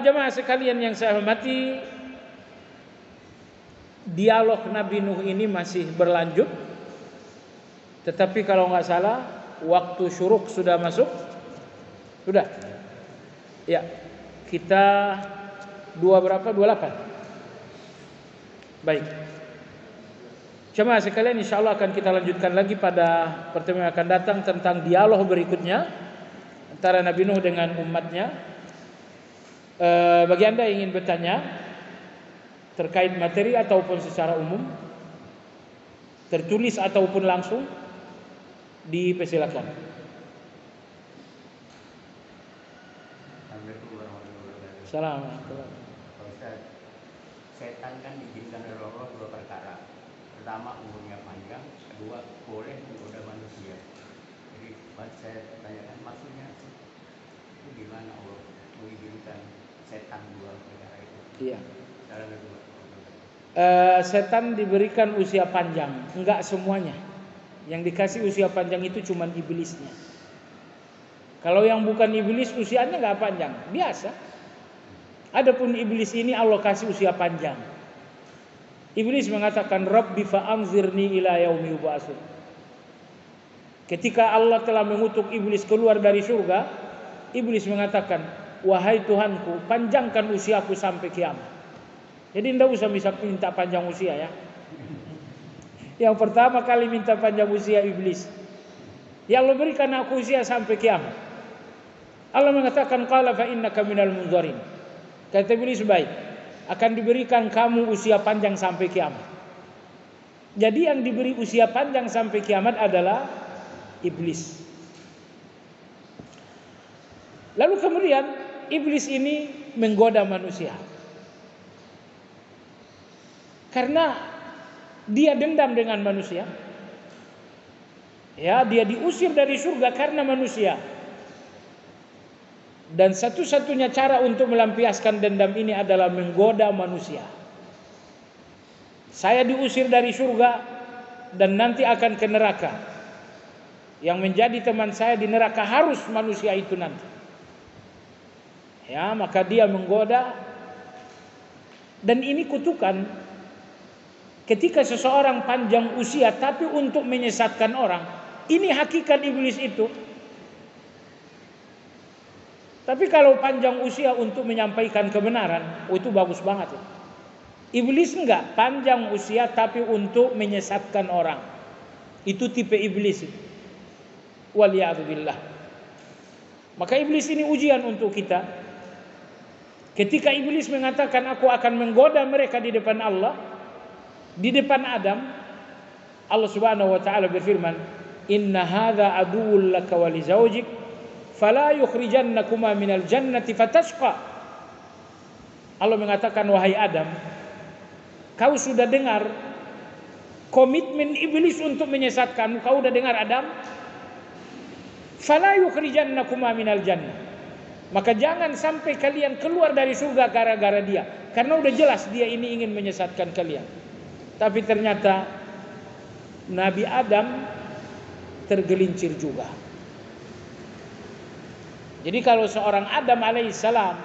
Jemaah sekalian yang saya hormati, dialog Nabi Nuh ini masih berlanjut. Tetapi kalau nggak salah, waktu syuruk sudah masuk. Sudah. Ya. Kita 28. Baik. Jemaah sekalian, insyaallah akan kita lanjutkan lagi pada pertemuan yang akan datang tentang dialog berikutnya antara Nabi Nuh dengan umatnya. Bagi Anda yang ingin bertanya terkait materi ataupun secara umum, tertulis ataupun langsung, dipersilakan. Assalamualaikum. Ustaz, setan kan diizinkan oleh Allah 2 perkara. Pertama, umurnya panjang. Kedua, boleh menggoda manusia. Jadi saya tanyakan, maksudnya itu gimana Allah mengizinkan setan 2 perkara itu? Iya. Setan diberikan usia panjang. Enggak semuanya. Yang dikasih usia panjang itu cuma iblisnya. Kalau yang bukan iblis usianya nggak panjang, biasa. Adapun iblis ini Allah kasih usia panjang. Iblis mengatakan, Rabbi fa'anzirni ila yaumi yub'atsun. Ketika Allah telah mengutuk iblis keluar dari surga, iblis mengatakan, wahai Tuhanku, panjangkan usiaku sampai kiamat. Jadi tidak usah bisa minta panjang usia ya. Yang pertama kali minta panjang usia iblis. Ya Allah, berikan aku usia sampai kiamat. Allah mengatakan, qala fa innaka minal munzarin. Kata iblis, baik, akan diberikan kamu usia panjang sampai kiamat. Jadi yang diberi usia panjang sampai kiamat adalah iblis. Lalu kemudian iblis ini menggoda manusia. Karena dia dendam dengan manusia. Ya, dia diusir dari surga karena manusia. Dan satu-satunya cara untuk melampiaskan dendam ini adalah menggoda manusia. Saya diusir dari surga dan nanti akan ke neraka. Yang menjadi teman saya di neraka harus manusia itu nanti. Ya, maka dia menggoda. Dan ini kutukan. Ketika seseorang panjang usia tapi untuk menyesatkan orang, ini hakikat iblis itu. Tapi kalau panjang usia untuk menyampaikan kebenaran, itu bagus banget. Iblis enggak, panjang usia tapi untuk menyesatkan orang. Itu tipe iblis. Waliyadzubillah. Maka iblis ini ujian untuk kita. Ketika iblis mengatakan aku akan menggoda mereka di depan Allah, di depan Adam, Allah Subhanahu wa taala berfirman, "Inna hadza aduwwun laka wa li zawjik, fala yukhrijannakuma minal jannati fatashqa." Allah mengatakan, wahai Adam, kau sudah dengar komitmen iblis untuk menyesatkanmu. Kau sudah dengar Adam? Fala yukhrijannakuma minal jannah. Maka jangan sampai kalian keluar dari surga gara-gara dia. Karena udah jelas dia ini ingin menyesatkan kalian. Tapi ternyata Nabi Adam tergelincir juga. Jadi kalau seorang Adam alaihissalam,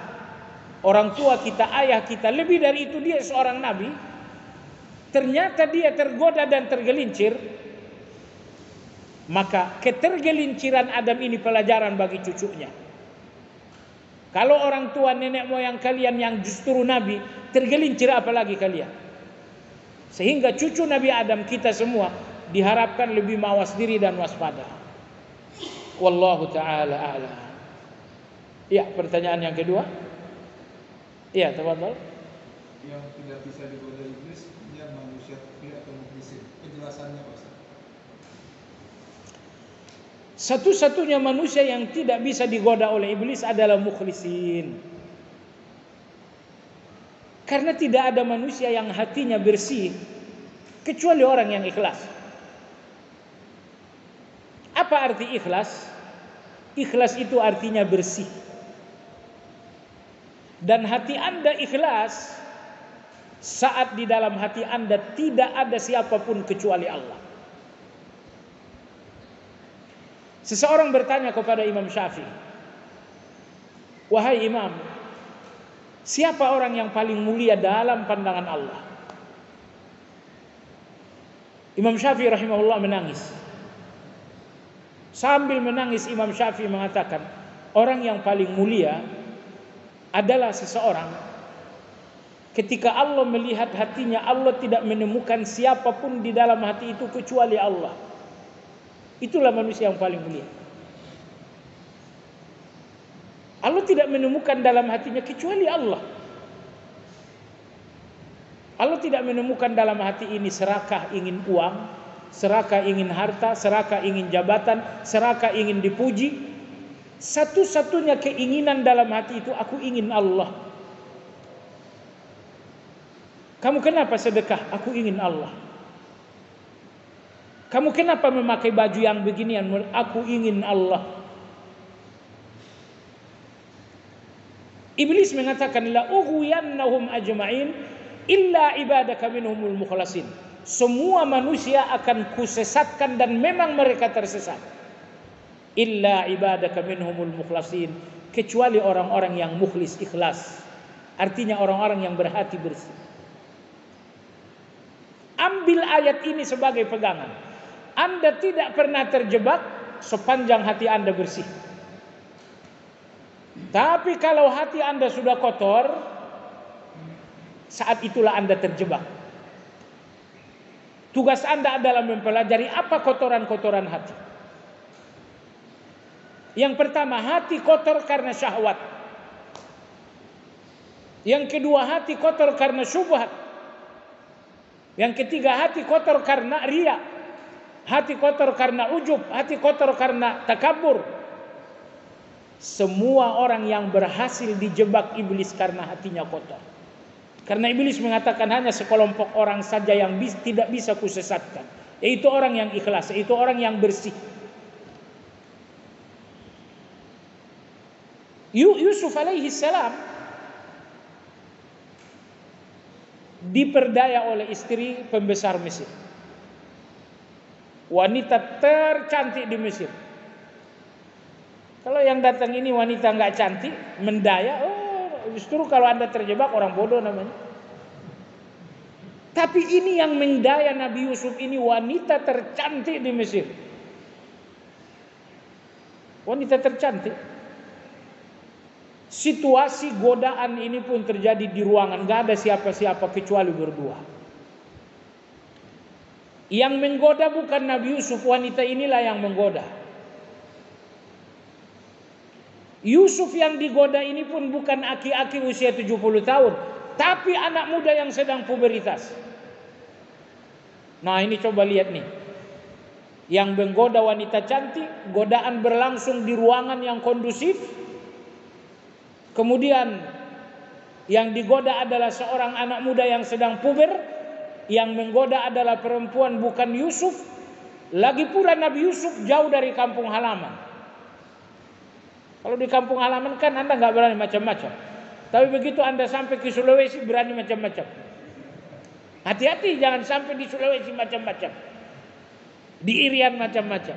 orang tua kita, ayah kita, lebih dari itu dia seorang nabi, ternyata dia tergoda dan tergelincir, maka ketergelinciran Adam ini pelajaran bagi cucunya. Kalau orang tua nenek moyang kalian yang justru nabi tergelincir, apalagi kalian. Sehingga cucu Nabi Adam kita semua diharapkan lebih mawas diri dan waspada. Wallahu ta'ala a'lam. Ya, pertanyaan yang kedua. Ya, tafadhol. Yang tidak bisa digoda iblis, dia manusia kafir atau mukhlisin. Penjelasannya Pak Ustaz. Satu-satunya manusia yang tidak bisa digoda oleh iblis adalah mukhlisin. Karena tidak ada manusia yang hatinya bersih kecuali orang yang ikhlas. Apa arti ikhlas? Ikhlas itu artinya bersih. Dan hati Anda ikhlas saat di dalam hati Anda tidak ada siapapun kecuali Allah. Seseorang bertanya kepada Imam Syafi'i, wahai Imam, siapa orang yang paling mulia dalam pandangan Allah? Imam Syafi'i rahimahullah menangis. Sambil menangis Imam Syafi'i mengatakan, orang yang paling mulia adalah seseorang ketika Allah melihat hatinya, Allah tidak menemukan siapapun di dalam hati itu kecuali Allah. Itulah manusia yang paling mulia. Allah tidak menemukan dalam hatinya kecuali Allah. Allah tidak menemukan dalam hati ini serakah ingin uang, serakah ingin harta, serakah ingin jabatan, serakah ingin dipuji. Satu-satunya keinginan dalam hati itu, aku ingin Allah. Kamu kenapa sedekah? Aku ingin Allah. Kamu kenapa memakai baju yang beginian? Aku ingin Allah. Iblis mengatakan, la ughwiyannahum ajma'in illa ibadaka minhumul mukhlasin. Semua manusia akan kusesatkan, dan memang mereka tersesat illa ibadaka minhumul mukhlasin, kecuali orang-orang yang mukhlis, ikhlas. Artinya orang-orang yang berhati bersih. Ambil ayat ini sebagai pegangan. Anda tidak pernah terjebak sepanjang hati Anda bersih. Tapi kalau hati Anda sudah kotor, saat itulah Anda terjebak. Tugas Anda adalah mempelajari apa kotoran-kotoran hati. Yang pertama, hati kotor karena syahwat. Yang kedua, hati kotor karena syubhat. Yang ketiga, hati kotor karena riya. Hati kotor karena ujub. Hati kotor karena takabur. Semua orang yang berhasil dijebak iblis karena hatinya kotor. Karena iblis mengatakan hanya sekelompok orang saja yang tidak bisa kusesatkan, yaitu orang yang ikhlas, yaitu orang yang bersih. Yusuf alaihi salam diperdaya oleh istri pembesar Mesir, wanita tercantik di Mesir. Kalau yang datang ini wanita nggak cantik, mendaya, justru kalau Anda terjebak orang bodoh namanya. Tapi ini yang mendaya Nabi Yusuf ini, wanita tercantik di Mesir. Wanita tercantik. Situasi godaan ini pun terjadi di ruangan, gak ada siapa-siapa kecuali berdua. Yang menggoda bukan Nabi Yusuf, wanita inilah yang menggoda. Yusuf yang digoda ini pun bukan aki-aki usia 70 tahun, tapi anak muda yang sedang puberitas. Nah ini coba lihat nih, yang menggoda wanita cantik, godaan berlangsung di ruangan yang kondusif. Kemudian yang digoda adalah seorang anak muda yang sedang puber. Yang menggoda adalah perempuan bukan Yusuf. Lagi pula Nabi Yusuf jauh dari kampung halaman. Kalau di kampung halaman kan Anda nggak berani macam-macam. Tapi begitu Anda sampai ke Sulawesi berani macam-macam. Hati-hati jangan sampai di Sulawesi macam-macam. Di Irian macam-macam.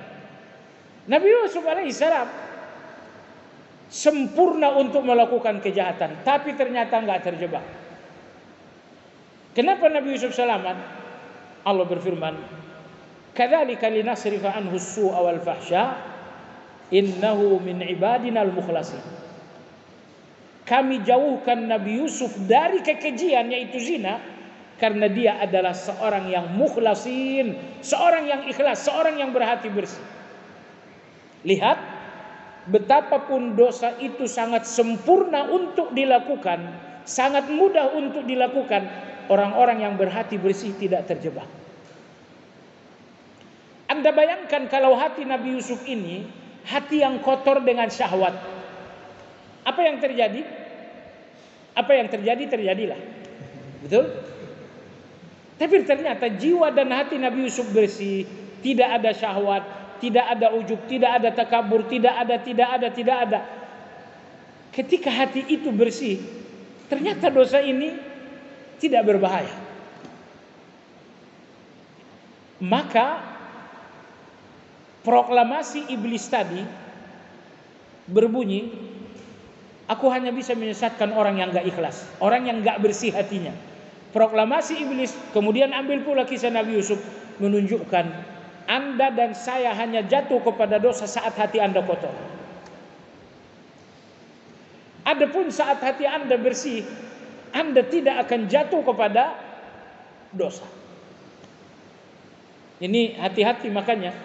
Nabi Yusuf alaihissalam sempurna untuk melakukan kejahatan, tapi ternyata nggak terjebak. Kenapa Nabi Yusuf selamat? Allah berfirman, "Kadzalika linasrifa anhu as-su'a wal fahsya, innahu min ibadina al-mukhlasin." Kami jauhkan Nabi Yusuf dari kekejian yaitu zina, karena dia adalah seorang yang mukhlasin, seorang yang ikhlas, seorang yang berhati bersih. Lihat betapapun dosa itu sangat sempurna untuk dilakukan, sangat mudah untuk dilakukan, orang-orang yang berhati bersih tidak terjebak. Anda bayangkan kalau hati Nabi Yusuf ini hati yang kotor dengan syahwat, apa yang terjadi? Apa yang terjadi terjadilah, betul? Tapi ternyata jiwa dan hati Nabi Yusuf bersih, tidak ada syahwat, tidak ada ujub, tidak ada takabur, tidak ada. Ketika hati itu bersih, ternyata dosa ini tidak berbahaya. Maka proklamasi iblis tadi berbunyi, aku hanya bisa menyesatkan orang yang gak ikhlas, orang yang gak bersih hatinya. Proklamasi iblis kemudian ambil pula kisah Nabi Yusuf, menunjukkan Anda dan saya hanya jatuh kepada dosa saat hati Anda kotor. Adapun saat hati Anda bersih, Anda tidak akan jatuh kepada dosa. Ini hati-hati makanya.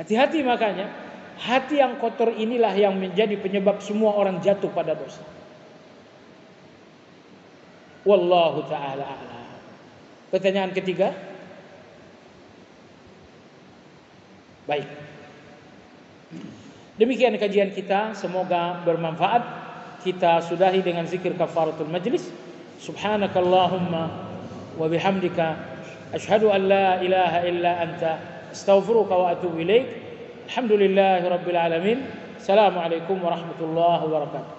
Hati-hati makanya. Hati yang kotor inilah yang menjadi penyebab semua orang jatuh pada dosa. Wallahu ta'ala a'lam. Pertanyaan ketiga. Baik. Demikian kajian kita, semoga bermanfaat. Kita sudahi dengan zikir kafaratul majlis. Subhanakallahumma wa bihamdika asyhadu an la ilaha illa anta astaghfiruka wa atubu ilaik. Alhamdulillahi rabbil alamin. Assalamualaikum warahmatullahi wabarakatuh.